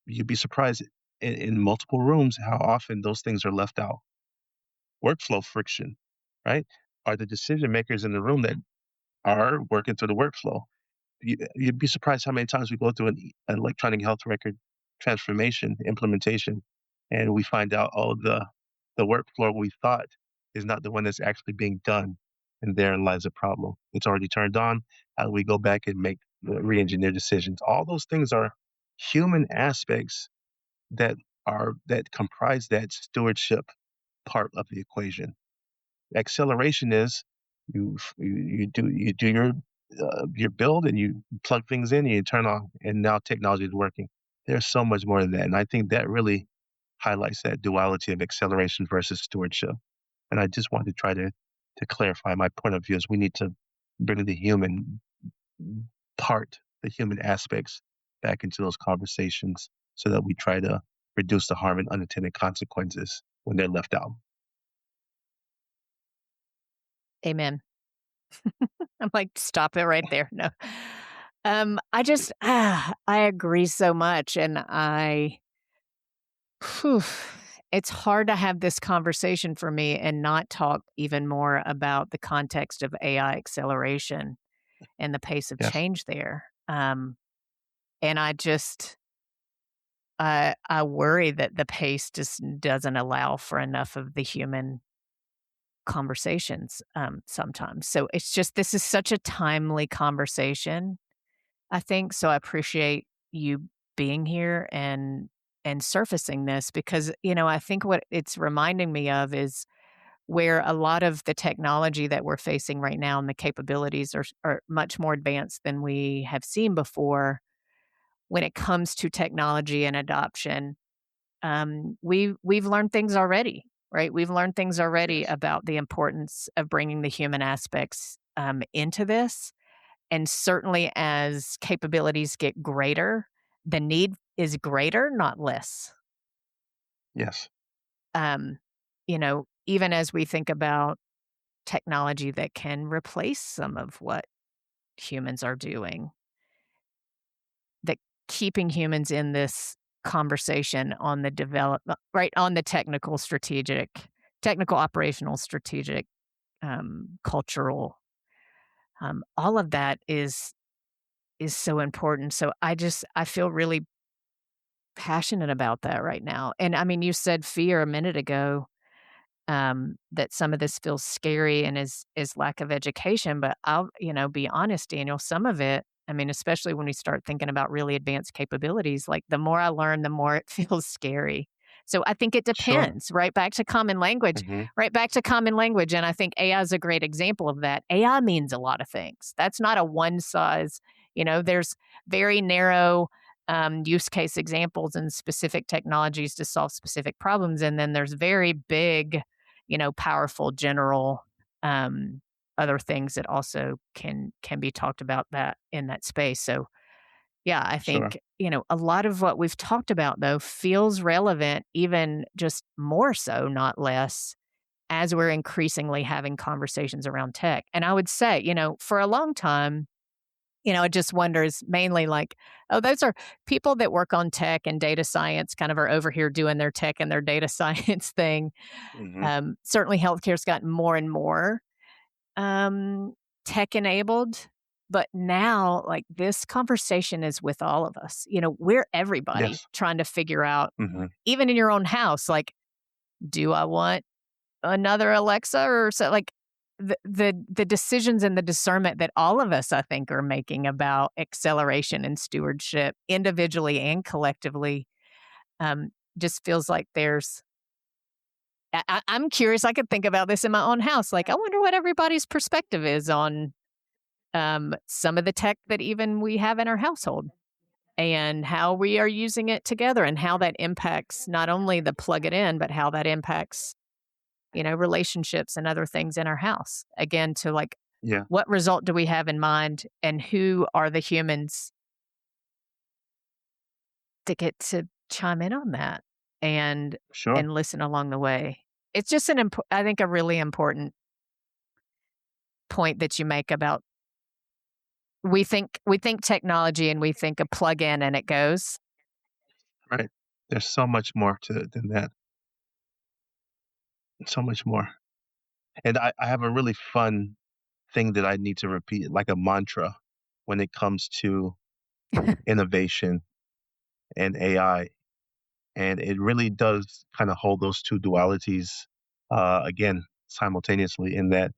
you'd be surprised in multiple rooms how often those things are left out. Workflow friction, right? Are the decision makers in the room that are working through the workflow? You'd be surprised how many times we go through an electronic health record transformation implementation, and we find out, oh, the workflow we thought is not the one that's actually being done, and therein lies a problem. It's already turned on. How do we go back and make re-engineer decisions? All those things are human aspects that that comprise that stewardship part of the equation. Acceleration is you do your build and you plug things in and you turn on, and now technology is working. There's so much more than that, and I think that really highlights that duality of acceleration versus stewardship. And I just wanted to try to clarify my point of view is we need to bring the human part, the human aspects back into those conversations so that we try to reduce the harm and unintended consequences when they're left out. Amen. I'm like, stop it right there. No. I just I agree so much, and whew, it's hard to have this conversation for me and not talk even more about the context of AI acceleration and the pace of Yes. change there. And I worry that the pace just doesn't allow for enough of the human conversations sometimes. So it's just this is such a timely conversation, I think. So I appreciate you being here and surfacing this because I think what it's reminding me of is where a lot of the technology that we're facing right now and the capabilities are much more advanced than we have seen before when it comes to technology and adoption. We've learned things already, right? We've learned things already Yes. about the importance of bringing the human aspects into this, and certainly as capabilities get greater, the need is greater, not less. Yes. Um, even as we think about technology that can replace some of what humans are doing, that keeping humans in this conversation on the right, on the technical, operational, strategic, cultural, all of that is so important. So I feel really passionate about that right now. And I mean, you said fear a minute ago, that some of this feels scary and is lack of education. But I'll, be honest, Daniel, some of it, I mean, especially when we start thinking about really advanced capabilities, like the more I learn, the more it feels scary. So I think it Sure. depends, right? Back to common language, Hmm. right? Back to common language. And I think AI is a great example of that. AI means a lot of things. That's not a one size, there's very narrow use case examples and specific technologies to solve specific problems. And then there's very big, powerful general, um, other things that also can be talked about that in that space. So yeah, I Sure. think, a lot of what we've talked about though feels relevant, even just more so, not less, as we're increasingly having conversations around tech. And I would say, for a long time, it just wonders mainly like, oh, those are people that work on tech and data science kind of are over here doing their tech and their data science thing. Hmm. Certainly, healthcare's gotten more and more um, tech enabled. But now, like this conversation is with all of us. We're everybody Yes. trying to figure out, Hmm. even in your own house, like, do I want another Alexa or so? Like the decisions and the discernment that all of us, I think, are making about acceleration and stewardship, individually and collectively, um, just feels like there's I'm curious. I could think about this in my own house. Like, I wonder what everybody's perspective is on some of the tech that even we have in our household and how we are using it together and how that impacts not only the plug it in, but how that impacts, relationships and other things in our house. Again, to like, Yeah. what result do we have in mind and who are the humans that get to chime in on that and Sure. listen along the way. It's just I think a really important point that you make about we think technology and we think a plug in and it goes. Right. There's so much more to it than that. So much more. And I have a really fun thing that I need to repeat, like a mantra, when it comes to innovation and AI. And it really does kind of hold those two dualities again simultaneously. In that,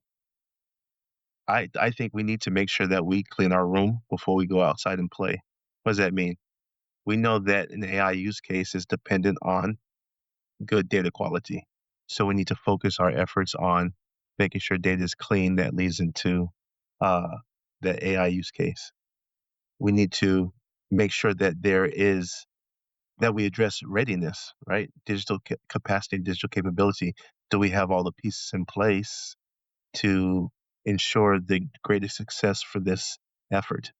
I think we need to make sure that we clean our room before we go outside and play. What does that mean? We know that an AI use case is dependent on good data quality. So we need to focus our efforts on making sure data is clean that leads into uh, the AI use case. We need to make sure that that we address readiness, right? Digital capacity, digital capability. Do we have all the pieces in place to ensure the greatest success for this effort?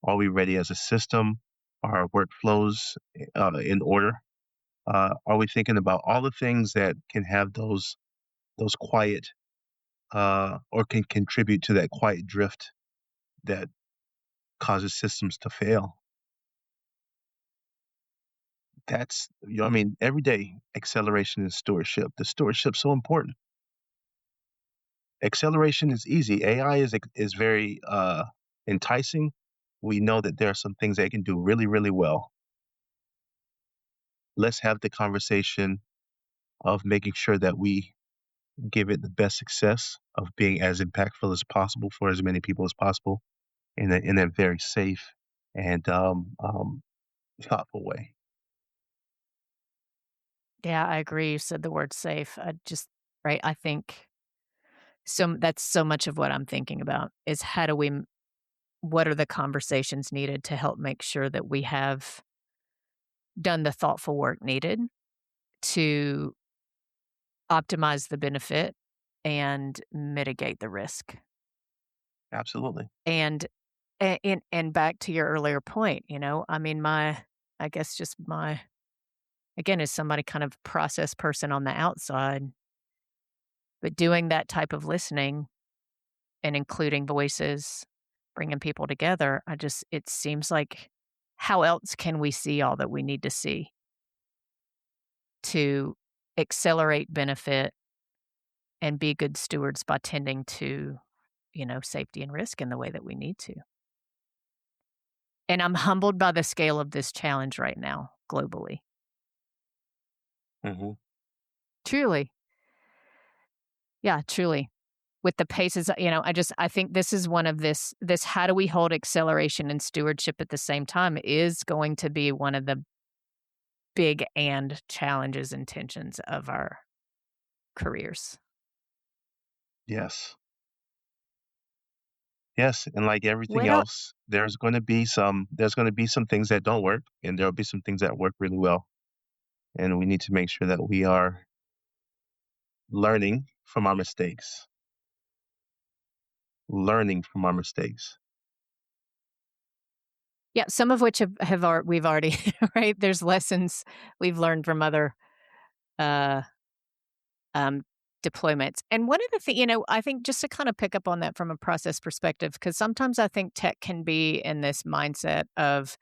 Are we ready as a system? Are our workflows in order? Are we thinking about all the things that can have those quiet or can contribute to that quiet drift that causes systems to fail? That's I mean, every day acceleration and stewardship. The stewardship's so important. Acceleration is easy. AI is very enticing. We know that there are some things they can do really, really well. Let's have the conversation of making sure that we give it the best success of being as impactful as possible for as many people as possible in a very safe and thoughtful way. Yeah, I agree. You said the word safe. I just right. I think so. That's so much of what I'm thinking about is how do we what are the conversations needed to help make sure that we have done the thoughtful work needed to optimize the benefit and mitigate the risk. Absolutely. And back to your earlier point, I mean I guess just again, as somebody kind of process person on the outside, but doing that type of listening and including voices, bringing people together, it seems like how else can we see all that we need to see to accelerate benefit and be good stewards by tending to, safety and risk in the way that we need to. And I'm humbled by the scale of this challenge right now globally. Hmm. Truly. Yeah, truly. With the paces, I think this is one of this how do we hold acceleration and stewardship at the same time is going to be one of the big and challenges and tensions of our careers. Yes. Yes, and like everything What else? else, there's going to be some things that don't work, and there'll be some things that work really well. And we need to make sure that we are learning from our mistakes. Learning from our mistakes. Yeah, some of which we've already right. There's lessons we've learned from other uh, um, deployments. And one of the things, I think just to kind of pick up on that from a process perspective, because sometimes I think tech can be in this mindset of,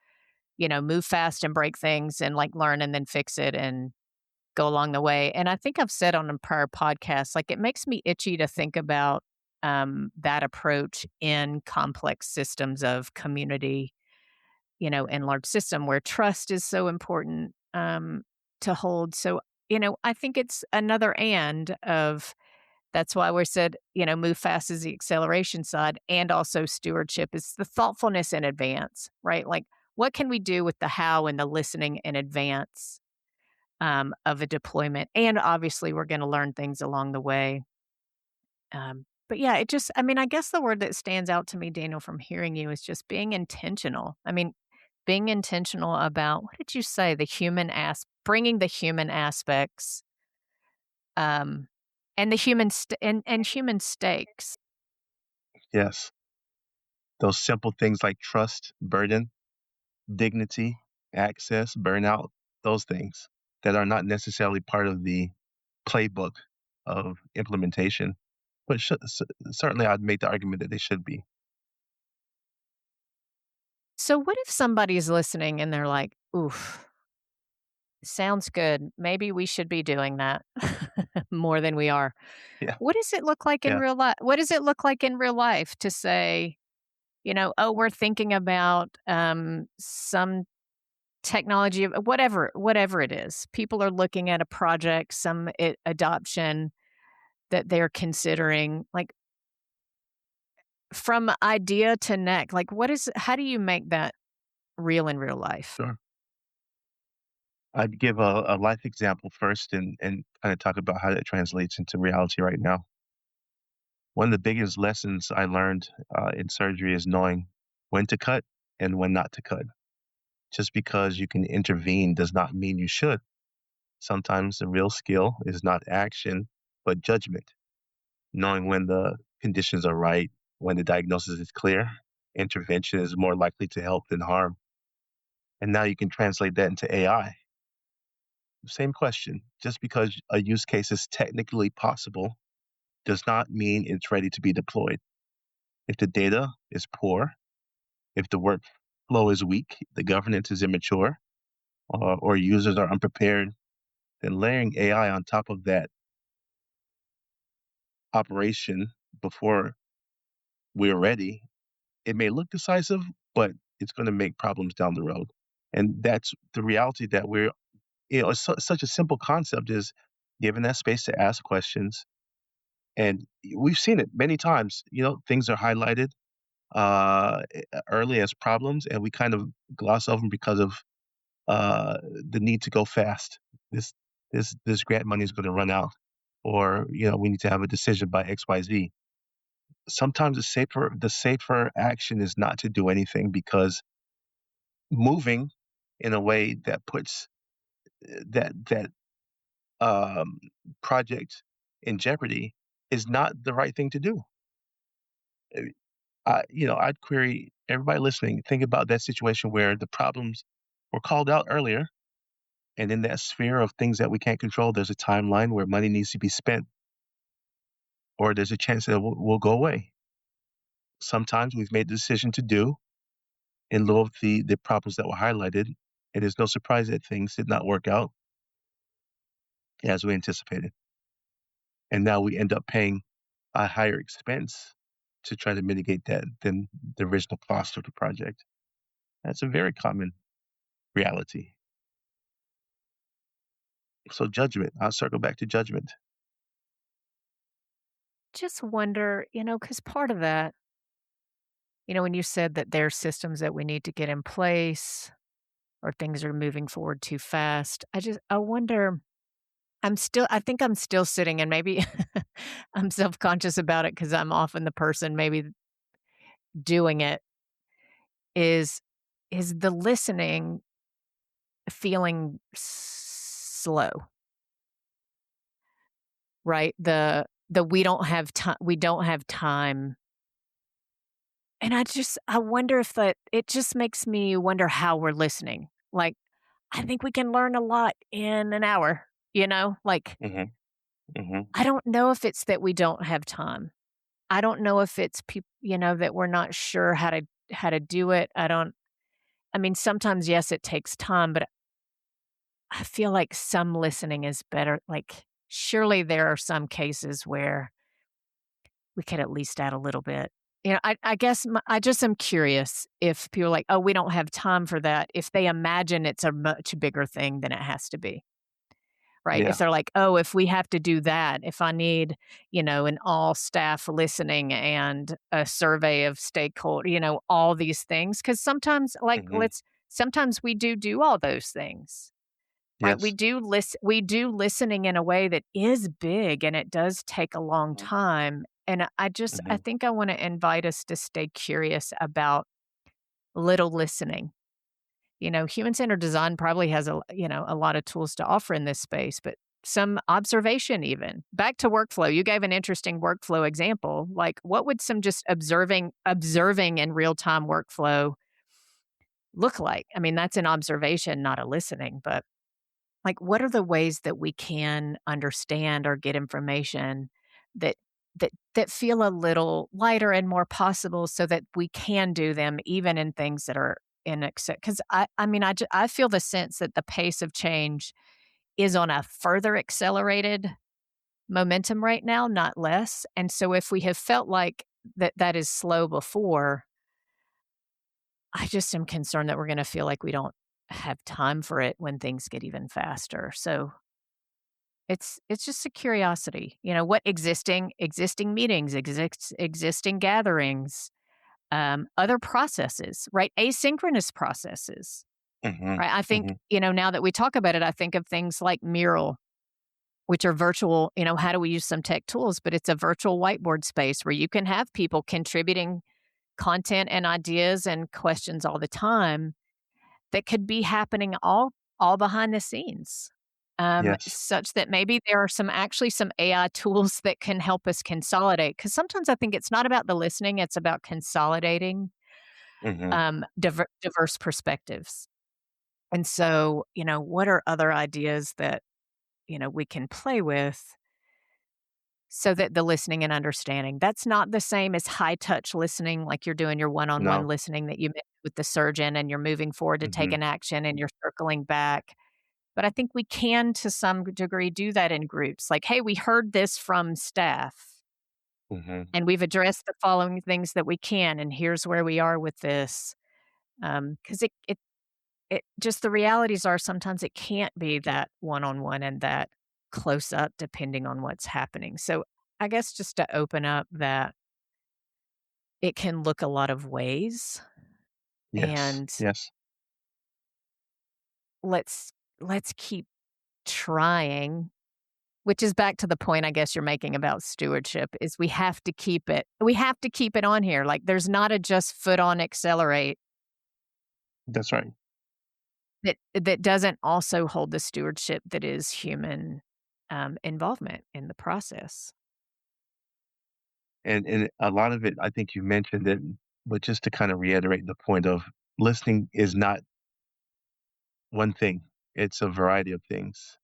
move fast and break things and like learn and then fix it and go along the way. And I think I've said on a prior podcast, like it makes me itchy to think about that approach in complex systems of community, in large system where trust is so important to hold. So, I think it's another and of that's why we said, move fast is the acceleration side and also stewardship is the thoughtfulness in advance, right? Like, what can we do with the how and the listening in advance of a deployment? And obviously, we're going to learn things along the way. But yeah, I guess the word that stands out to me, Daniel, from hearing you is just being intentional. I mean, being intentional about what did you say? Bringing the human aspects, um, and the and human stakes. Yes. Those simple things like trust, burden, dignity, access, burnout, those things that are not necessarily part of the playbook of implementation, but certainly I'd make the argument that they should be. So, what if somebody's listening and they're like, "Oof, sounds good. Maybe we should be doing that more than we are." Yeah, What does it look like in yeah, real life? What does it look like in real life to say, oh, we're thinking about some technology, whatever it is. People are looking at a project, some adoption that they're considering, like from idea to neck. Like, how do you make that real in real life? sure. I'd give a life example first and kind of talk about how that translates into reality right now. One of the biggest lessons I learned in surgery is knowing when to cut and when not to cut. Just because you can intervene does not mean you should. Sometimes the real skill is not action, but judgment. Knowing when the conditions are right, when the diagnosis is clear, intervention is more likely to help than harm. And now you can translate that into AI. Same question. Just because a use case is technically possible does not mean it's ready to be deployed. If the data is poor, if the workflow is weak, the governance is immature, or users are unprepared, then layering AI on top of that operation before we're ready, it may look decisive, but it's going to make problems down the road. And that's the reality that such a simple concept is given that space to ask questions. And we've seen it many times, things are highlighted early as problems, and we kind of gloss over them because of the need to go fast. This this grant money is going to run out, or we need to have a decision by XYZ. Sometimes the safer action is not to do anything because moving in a way that puts that um, project in jeopardy is not the right thing to do. I'd query everybody listening. Think about that situation where the problems We're called out earlier, and in that sphere of things that we can't control, there's a timeline where money needs to be spent, or there's a chance that will go away. Sometimes we've made the decision to do in lieu of the problems that were highlighted. It is no surprise that things did not work out as we anticipated. And now we end up paying a higher expense to try to mitigate that than the original cost of the project. That's a very common reality. So judgment, I'll circle back to judgment. Just wonder, because part of that, when you said that there are systems that we need to get in place or things are moving forward too fast, I wonder, I think I'm still sitting and maybe I'm self-conscious about it because I'm often the person maybe doing it is the listening feeling slow, right? The we don't have time. And I wonder if that it just makes me wonder how we're listening. Like, I think we can learn a lot in an hour, Like, Hmm. Hmm. I don't know if it's that we don't have time. I don't know if it's people, that we're not sure how to do it. I mean, sometimes yes, it takes time, but I feel like some listening is better. Like, surely there are some cases where we could at least add a little bit. I guess I just am curious if people are like, oh, we don't have time for that. If they imagine it's a much bigger thing than it has to be, right? If Yeah. they're like, oh, if we have to do that, if I need, an all staff listening and a survey of stakeholder, all these things. Cause sometimes, Hmm. sometimes we do all those things. Right, Yes. we do listening in a way that is big, and it does take a long Hmm. time, and I Hmm. think I wanna invite us to stay curious about little listening. Human-centered design probably has a lot of tools to offer in this space, but some observation even. Back to workflow, you gave an interesting workflow example, like, what would some just observing in real-time workflow look like? I mean, that's an observation, not a listening, but like, what are the ways that we can understand or get information that that feel a little lighter and more possible so that we can do them even in things that are because I mean, I feel the sense that the pace of change is on a further accelerated momentum right now, not less, and so if we have felt like that is slow before, I just am concerned that we're gonna feel like we don't have time for it when things get even faster, so it's just a curiosity, what existing meetings, existing gatherings, other processes, right? Asynchronous processes, Hmm. right? I think, Hmm. now that we talk about it, I think of things like Mural, which are virtual, how do we use some tech tools, but it's a virtual whiteboard space where you can have people contributing content and ideas and questions all the time that could be happening all behind the scenes, Yes. such that maybe there are some AI tools that can help us consolidate. Because sometimes I think it's not about the listening, it's about consolidating, Hmm. diverse perspectives. And so, what are other ideas that, we can play with so that the listening and understanding that's not the same as high touch listening, like you're doing your one-on-one No. listening that you met with the surgeon and you're moving forward to take Hmm. an action and you're circling back. But I think we can, to some degree, do that in groups. Like, hey, we heard this from staff Hmm. and we've addressed the following things that we can, and here's where we are with this. Because it just the realities are sometimes it can't be that one on one and that close up depending on what's happening. So I guess just to open up that it can look a lot of ways, Yes. and Yes. let's let's keep trying. Which is back to the point I guess you're making about stewardship is we have to keep it on here, like, there's not a just foot on accelerate That's right. that doesn't also hold the stewardship that is human, involvement in the process. And a lot of it, I think you mentioned it, but just to kind of reiterate the point of listening is not one thing. It's a variety of things.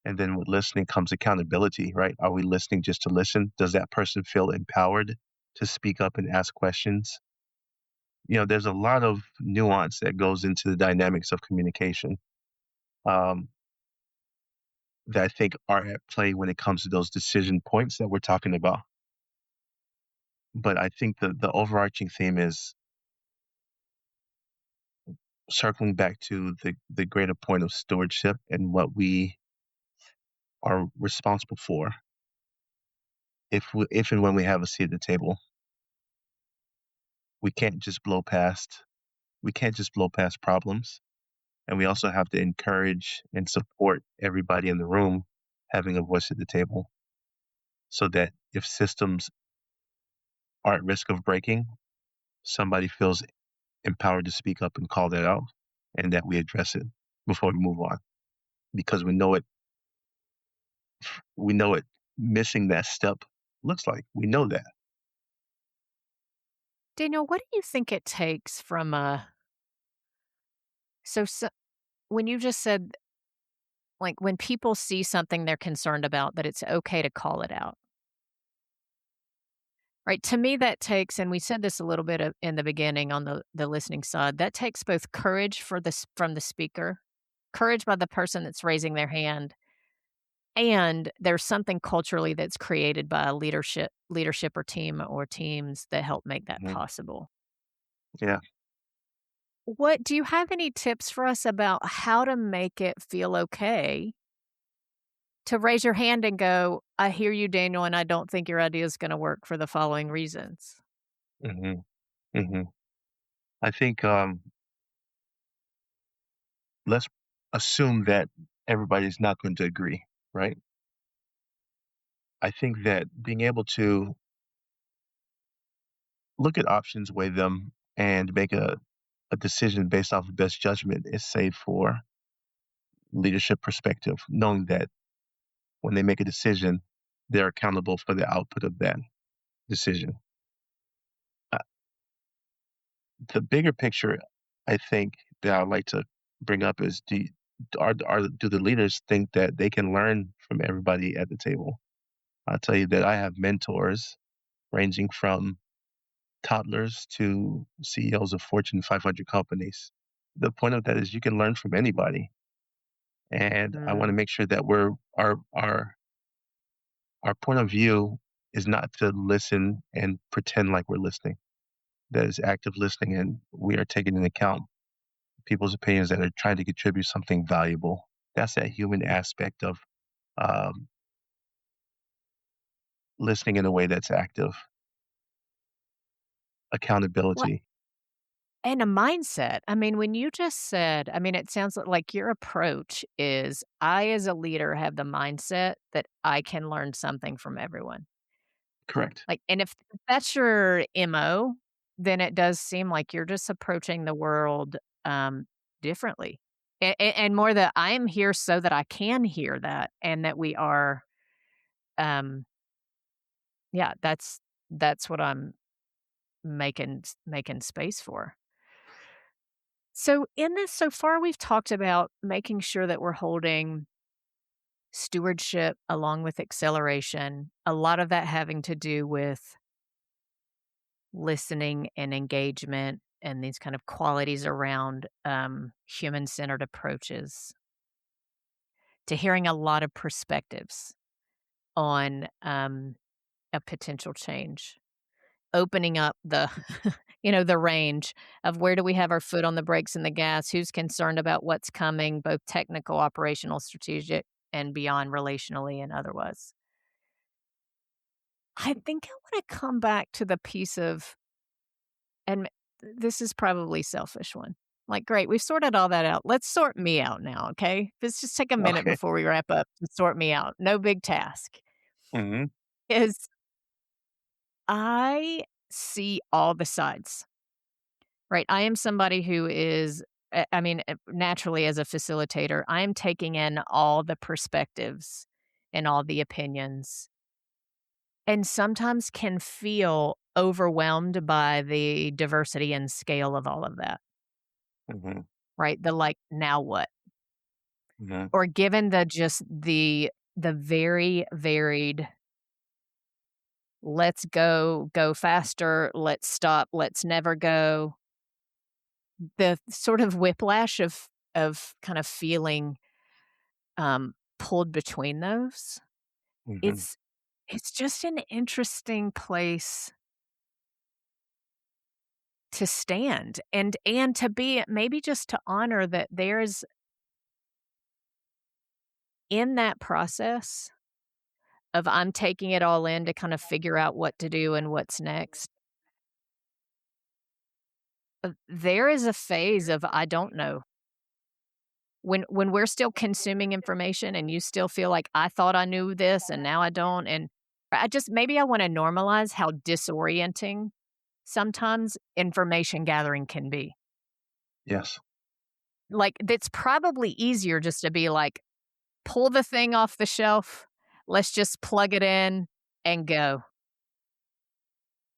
And then with listening comes accountability, right? Are we listening just to listen? Does that person feel empowered to speak up and ask questions? There's a lot of nuance that goes into the dynamics of communication um, that I think are at play when it comes to those decision points that we're talking about. But I think the overarching theme is circling back to the greater point of stewardship and what we are responsible for if and when we have a seat at the table. We can't just blow past we can't just blow past problems, and we also have to encourage and support everybody in the room having a voice at the table so that if systems are at risk of breaking, somebody feels empowered to speak up and call that out and that we address it before we move on because we know it missing that step looks like. We know that. Daniel, what do you think it takes from so when you just said, like, when people see something they're concerned about, that it's okay to call it out, right? To me, that takes, and we said this a little bit in the beginning on the listening side, that takes both courage from the speaker, courage by the person that's raising their hand, and there's something culturally that's created by a leadership or team or teams that help make that Mhm. possible. Yeah. What do you have any tips for us about how to make it feel okay to raise your hand and go, "I hear you, Daniel, and I don't think your idea is gonna work for the following reasons." hmm hmm I think let's assume that everybody's not going to agree, right? I think that being able to look at options, weigh them, and make a decision based off of best judgment is safe for leadership perspective, knowing that when they make a decision, they're accountable for the output of that decision. Uh, the bigger picture, I think, that I'd like to bring up is do the leaders think that they can learn from everybody at the table? I'll tell you that I have mentors ranging from toddlers to CEOs of Fortune 500 companies. The point of that is you can learn from anybody, and I want to Mm. make sure that our point of view is not to listen and pretend like we're listening. That is active listening, and we are taking into account people's opinions that are trying to contribute something valuable. That's that human aspect of um, listening in a way that's active, Well, accountability. and a mindset. I mean, when you just said, I mean, it sounds like your approach is, I, as a leader, have the mindset that I can learn something from everyone. Correct. Like, and if that's your MO, then it does seem like you're just approaching the world, differently. And more that I am here so that I can hear that and that we are, um yeah, that's what I'm making space for. So in this so far, we've talked about making sure that we're holding stewardship along with acceleration, a lot of that having to do with listening and engagement and these kind of qualities around human-centered approaches to hearing a lot of perspectives on a potential change, opening up the the range of where do we have our foot on the brakes and the gas, who's concerned about what's coming, both technical, operational, strategic, and beyond relationally and otherwise. I think I want to come back to the piece of, and this is probably selfish one. Like, great, we've sorted all that out. Let's sort me out now, okay? Let's just take a minute Okay. before we wrap up to sort me out. No big task. hmm Is I see all the sides, right? I am somebody who is, I mean, naturally as a facilitator, I am taking in all the perspectives and all the opinions, and sometimes can feel overwhelmed by the diversity and scale of all of that, hmm right? The like, now what? Mhm. or given the very varied, let's go faster, let's stop, let's never go, the sort of whiplash of kind of feeling pulled between those. Mhm. It's it's just an interesting place to stand and to be, maybe just to honor that there's, in that process of I'm taking it all in to kind of figure out what to do and what's next. There is a phase of I don't know. When we're still consuming information and you still feel like I thought I knew this and now I don't, and I just, maybe I want to normalize how disorienting sometimes information gathering can be. Yes. Like, it's probably easier just to be like, pull the thing off the shelf, let's just plug it in and go.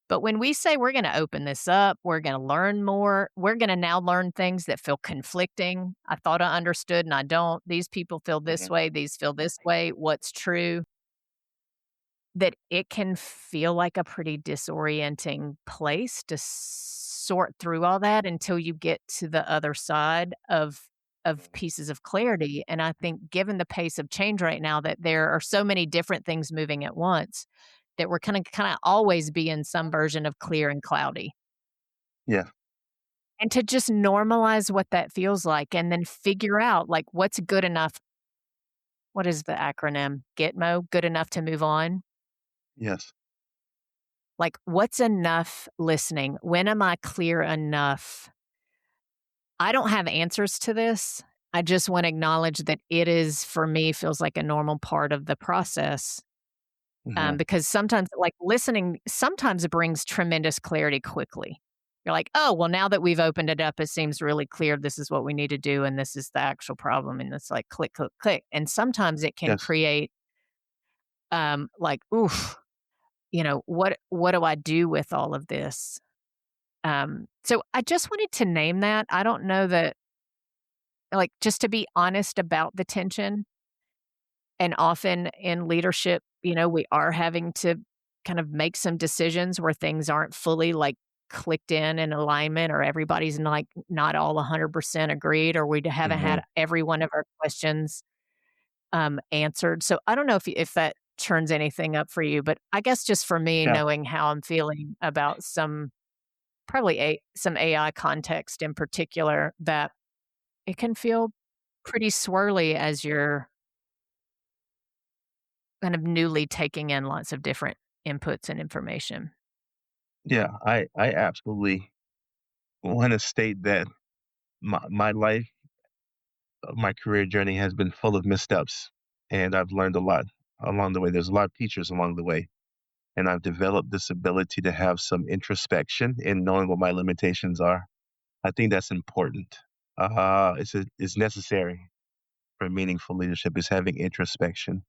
But when we say we're going to open this up, we're going to learn more, we're going to now learn things that feel conflicting. I thought I understood and I don't. These people feel this Mhm. way, these feel this way. What's true? That it can feel like a pretty disorienting place to sort through all that until you get to the other side of pieces of clarity. And I think given the pace of change right now, that there are so many different things moving at once, that we're kinda always be in some version of clear and cloudy. Yeah. And to just normalize what that feels like and then figure out, like, what's good enough. What is the acronym? GITMO, good enough to move on? Yes. Like, what's enough listening? When am I clear enough? I don't have answers to this. I just wanna acknowledge that it is, for me, feels like a normal part of the process. Mhm. Because sometimes, like, listening sometimes brings tremendous clarity quickly. You're like, "Oh, well, now that we've opened it up, it seems really clear this is what we need to do, and this is the actual problem," and it's like click, click, click, and sometimes it can Yes. create, like, "Oof, what do I do with all of this?" So I just wanted to name that. I don't know that, like, just to be honest about the tension. And often in leadership, we are having to kind of make some decisions where things aren't fully like clicked in alignment, or everybody's not all 100% agreed, or we haven't had Mhm. every one of our questions answered. So I don't know if that turns anything up for you, but I guess just for me, Yeah. knowing how I'm feeling about some AI context in particular, that it can feel pretty swirly as you're kind of newly taking in lots of different inputs and information. Yeah. I absolutely wanna state that my life, my career journey has been full of missteps, and I've learned a lot along the way. There's a lot of teachers along the way, and I've developed this ability to have some introspection in knowing what my limitations are. I think that's important. It's necessary for meaningful leadership is having introspection,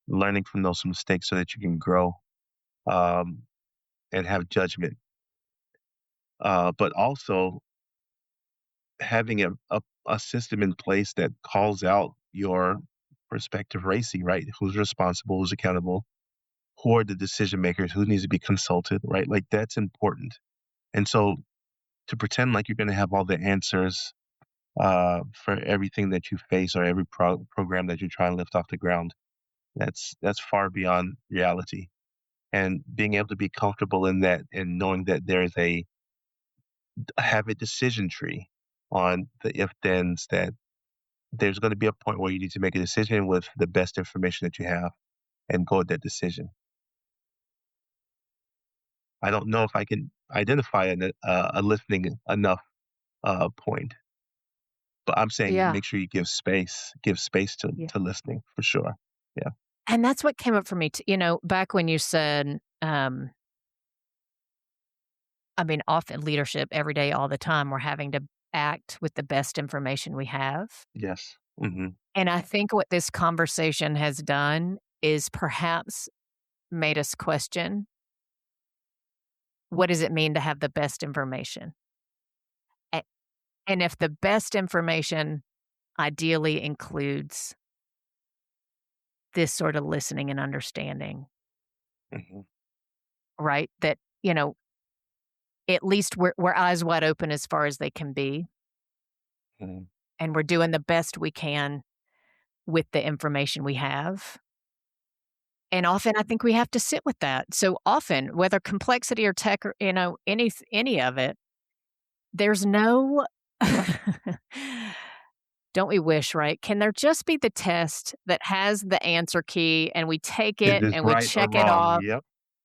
learning from those mistakes so that you can grow, um, and have judgment. But also having a system in place that calls out your perspective racy, right? Who's responsible, who's accountable, who are the decision makers, who needs to be consulted, right? Like that's important. And so to pretend like you're going to have all the answers for everything that you face or every program that you try and lift off the ground, that's far beyond reality. And being able to be comfortable in that and knowing that there is a have a decision tree on the if thens that there's going to be a point where you need to make a decision with the best information that you have and go with that decision. I don't know if I can identify a listening enough point, but I'm saying Yeah. make sure you give space Yeah. to listening for sure. Yeah. And that's what came up for me back when you said, I mean, often leadership every day, all the time, we're having to act with the best information we have. Yes. Hmm. And I think what this conversation has done is perhaps made us question, what does it mean to have the best information? A- And if the best information ideally includes this sort of listening and understanding, Mhm. right? That, at least we're eyes wide open as far as they can be, Mhm. and we're doing the best we can with the information we have. And often I think we have to sit with that. So often, whether complexity or tech or, any of it, there's no don't we wish, right? Can there just be the test that has the answer key and we take Is it this and we right or check it wrong? off Yep.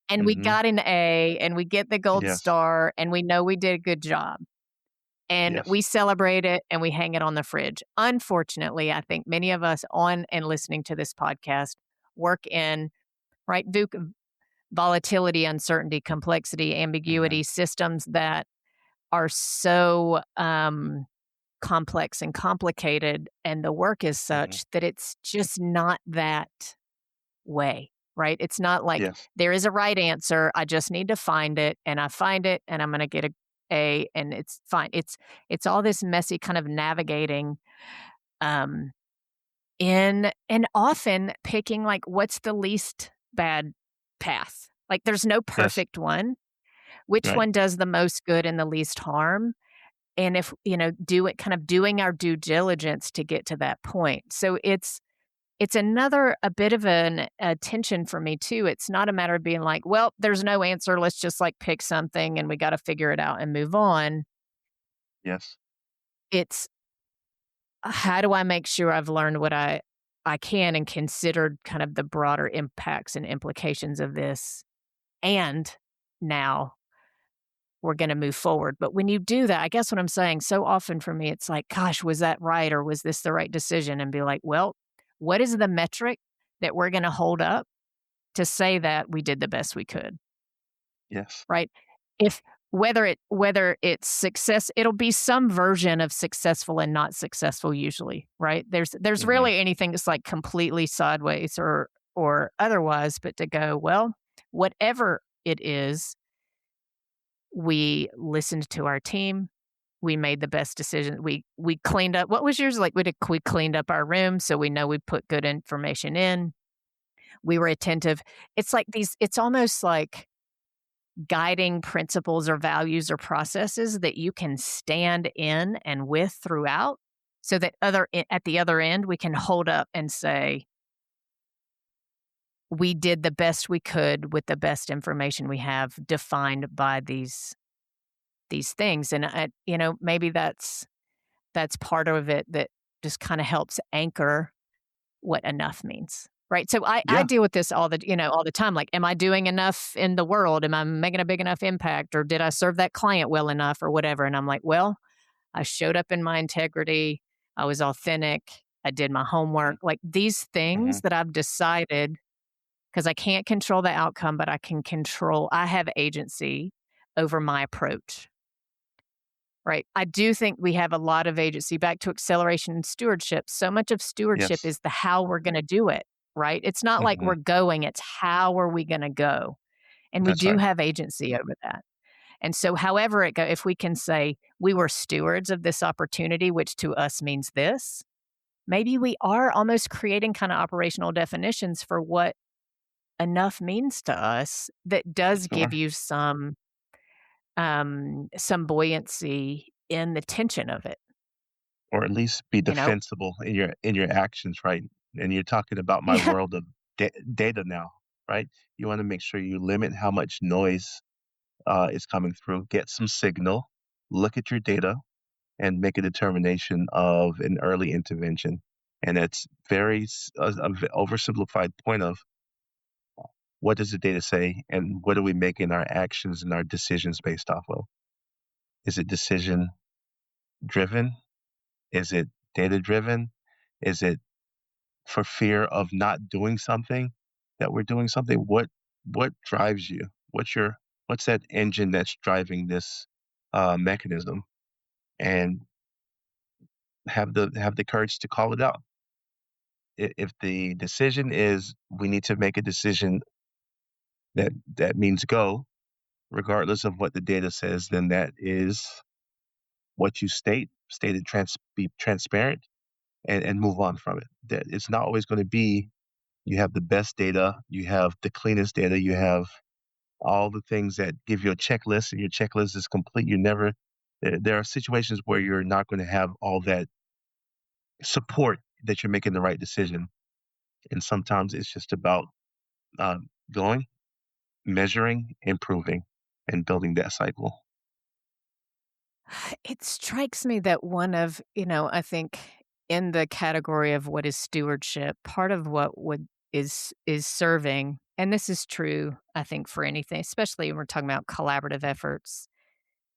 and we Mhm. got an A and we get the gold Yes. star and we know we did a good job and Yes. we celebrate it and we hang it on the fridge? Unfortunately, I think many of us on and listening to this podcast work in, right, volatility, uncertainty, complexity, Mhm. ambiguity, systems that are so complex and complicated, and the work is Mhm. such that it's just not that way, right? It's not like Yes. there is a right answer. I just need to find it, and I find it, and I'm going to get a, and it's fine. It's all this messy kind of navigating um, in, and often picking like what's the least bad path. Like there's no Yes. perfect one. Which Right. one does the most good and the least harm? And if, do it kind of doing our due diligence to get to that point. So it's another a bit of an attention for me too. It's not a matter of being like, well, there's no answer. Let's just like pick something and we got to figure it out and move on. Yes. It's how do I make sure I've learned what I can and considered kind of the broader impacts and implications of this. And now we're going to move forward. But when you do that, I guess what I'm saying, so often for me, it's like, gosh, was that right? Or was this the right decision? And be like, well, what is the metric that we're going to hold up to say that we did the best we could? Yes. Right. If whether it's success, it'll be some version of successful and not successful usually, right? There's Mhm. rarely anything that's like completely sideways or otherwise, but to go, well, whatever it is, we listened to our team. We made the best decision. We cleaned up. What was yours? Like we cleaned up our room, so we know we put good information in. We were attentive. It's like these. It's almost like guiding principles or values or processes that you can stand in and with throughout, so that at the other end we can hold up and say we did the best we could with the best information we have, defined by these things. And maybe that's part of it that just kind of helps anchor what enough means. Right. So I Yeah. deal with this all the time. Like, am I doing enough in the world? Am I making a big enough impact? Or did I serve that client well enough or whatever? And I'm like, well, I showed up in my integrity. I was authentic. I did my Mhm. homework. Like these things Mhm. that I've decided, because I can't control the outcome, but I have agency over my approach. Right. I do think we have a lot of agency. Back to acceleration and stewardship. So much of stewardship Yes. is the how we're going to do it. Right. It's not like Mhm. we're going, it's how are we going to go? And we That's do right. have agency over that. And so, however it go, if we can say we were stewards of this opportunity, which to us means this, maybe we are almost creating kind of operational definitions for what enough means to us that does give Sure. you some buoyancy in the tension of it, Or at least be you know? defensible in your actions, right? And you're talking about my Yeah. world of data now, right? You want to make sure you limit how much noise is coming through. Get some signal, look at your data, and make a determination of an early intervention. And it's oversimplified point of what does the data say, and what are we making our actions and our decisions based off of? Is it decision driven? Is it data driven? Is it for fear of not doing something that we're doing something? What drives you? What's that engine that's driving this mechanism? And have the courage to call it out. If the decision is we need to make a decision that means go, regardless of what the data says, then that is what you state. Be transparent, and move on from it. That it's not always going to be you have the best data, you have the cleanest data, you have all the things that give you a checklist, and your checklist is complete. You never there are situations where you're not going to have all that support that you're making the right decision. And sometimes it's just about uh, going, measuring, improving, and building that cycle. It strikes me that one of, I think in the category of what is stewardship, part of what would is serving, and this is true, I think, for anything, especially when we're talking about collaborative efforts,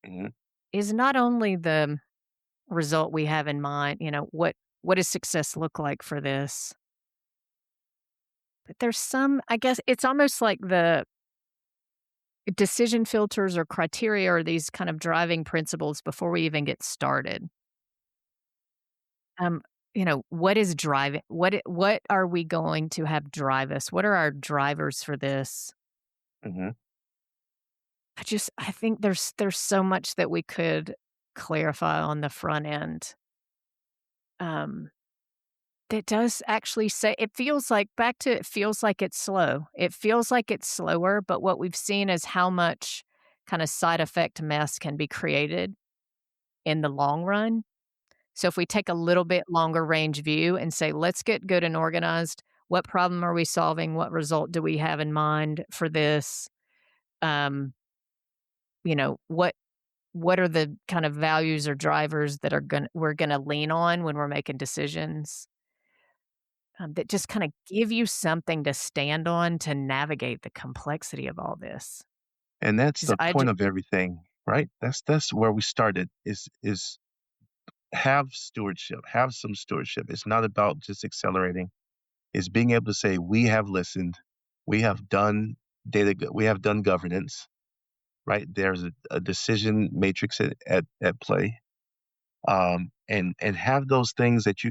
Mhm, is not only the result we have in mind, what does success look like for this? But there's some, I guess it's almost like the decision filters or criteria or these kind of driving principles before we even get started. Um, what is driving what are we going to have drive us? What are our drivers for this? mhm. I think there's so much that we could clarify on the front end. Um, that does actually say it feels like back to it feels like it's slow. It feels like it's slower, but what we've seen is how much kind of side effect mess can be created in the long run. So if we take a little bit longer range view and say, let's get good and organized. What problem are we solving? What result do we have in mind for this? Um, what are the kind of values or drivers that we're gonna lean on when we're making decisions? That just kind of give you something to stand on to navigate the complexity of all this. And that's 'Cause the point of everything, right? That's where we started. Is have stewardship, have some stewardship. It's not about just accelerating. It's being able to say we have listened, we have done we have done governance, right? There's a decision matrix at play, and have those things that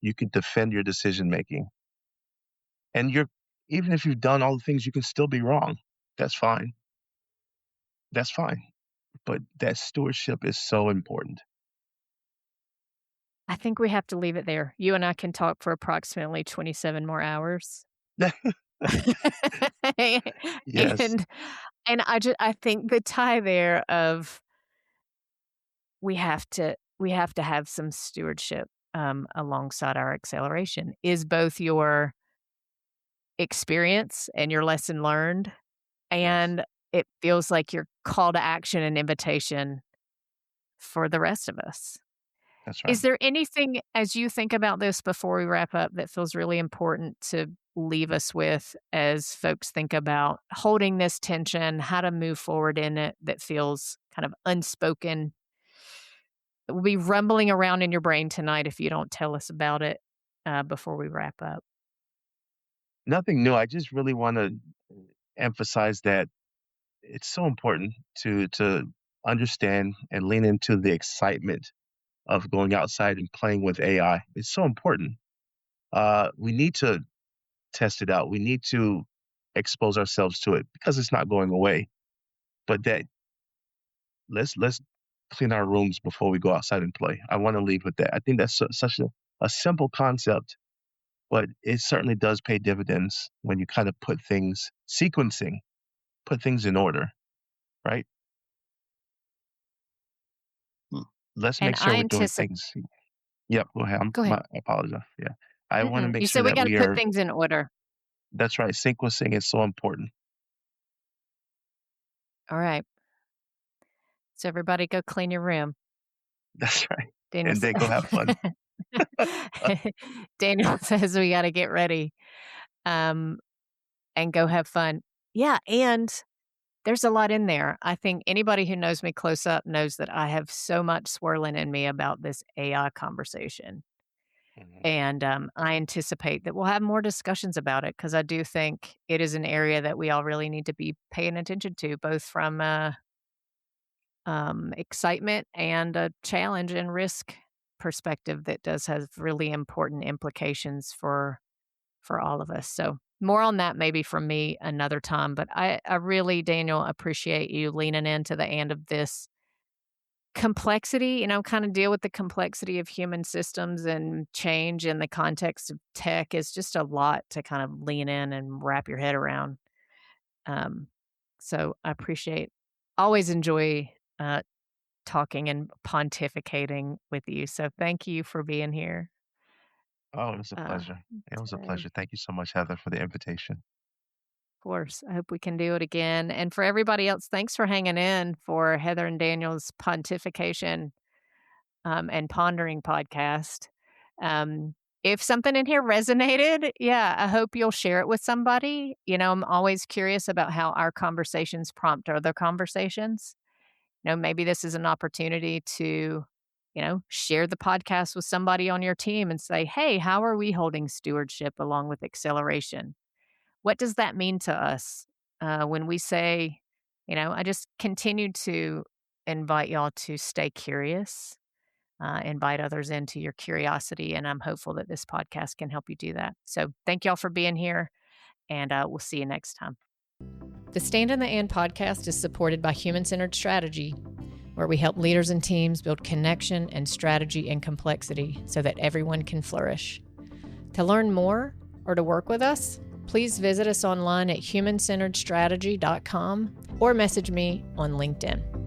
you can defend your decision making. And you're even if you've done all the things, you can still be wrong. That's fine. That's fine. But that stewardship is so important. I think we have to leave it there. You and I can talk for approximately 27 more hours. Yes, And I think the tie there of we have to have some stewardship, alongside our acceleration is both your experience and your lesson learned, yes, and it feels like your call to action and invitation for the rest of us. that's Is right. there anything as you think about this before we wrap up that feels really important to leave us with as folks think about holding this tension, how to move forward in it that feels kind of unspoken? It will be rumbling around in your brain tonight if you don't tell us about it, before we wrap up. Nothing new. I just really want to emphasize that it's so important to understand and lean into the excitement of going outside and playing with AI. It's so important. We need to test it out. We need to expose ourselves to it because it's not going away. But that let's clean our rooms before we go outside and play. I want to leave with that. I think that's such a simple concept, but it certainly does pay dividends when you kind of put things sequencing, put things in order, right? L- Let's And make sure I we're doing anticipate. things. Yep, go ahead. Go ahead. I apologize. Yeah, I want to Mm-mm. make You sure said we that gotta we put are. things in order. That's right. Sequencing is so important. All right. So everybody go clean your room. That's right. Daniel And sa then go have fun. Daniel says we gotta get ready, um, and go have fun. Yeah, and there's a lot in there. I think anybody who knows me close up knows that I have so much swirling in me about this AI conversation. Mhm. And I anticipate that we'll have more discussions about it because I do think it is an area that we all really need to be paying attention to, both from excitement and a challenge and risk perspective that does have really important implications for all of us. So more on that maybe from me another time. But I really, Daniel, appreciate you leaning into the end of this complexity, kind of deal with the complexity of human systems and change in the context of tech is just a lot to kind of lean in and wrap your head around. Um, so I always enjoy talking and pontificating with you. So thank you for being here Oh, it was a uh, pleasure. It was a today. pleasure. Thank you so much, Heather, for the invitation. Of course, I hope we can do it again. And for everybody else, thanks for hanging in for Heather and Daniel's pontification and pondering podcast. Um, if something in here resonated, yeah, I hope you'll share it with somebody. I'm always curious about how our conversations prompt other conversations. Maybe this is an opportunity to, share the podcast with somebody on your team and say, hey, how are we holding stewardship along with acceleration? What does that mean to us when we say, I just continue to invite y'all to stay curious, invite others into your curiosity. And I'm hopeful that this podcast can help you do that. So thank y'all for being here, and we'll see you next time. The Stand in the And podcast is supported by Human Centered Strategy, where we help leaders and teams build connection and strategy and complexity so that everyone can flourish. To learn more or to work with us, please visit us online at humancenteredstrategy.com or message me on LinkedIn.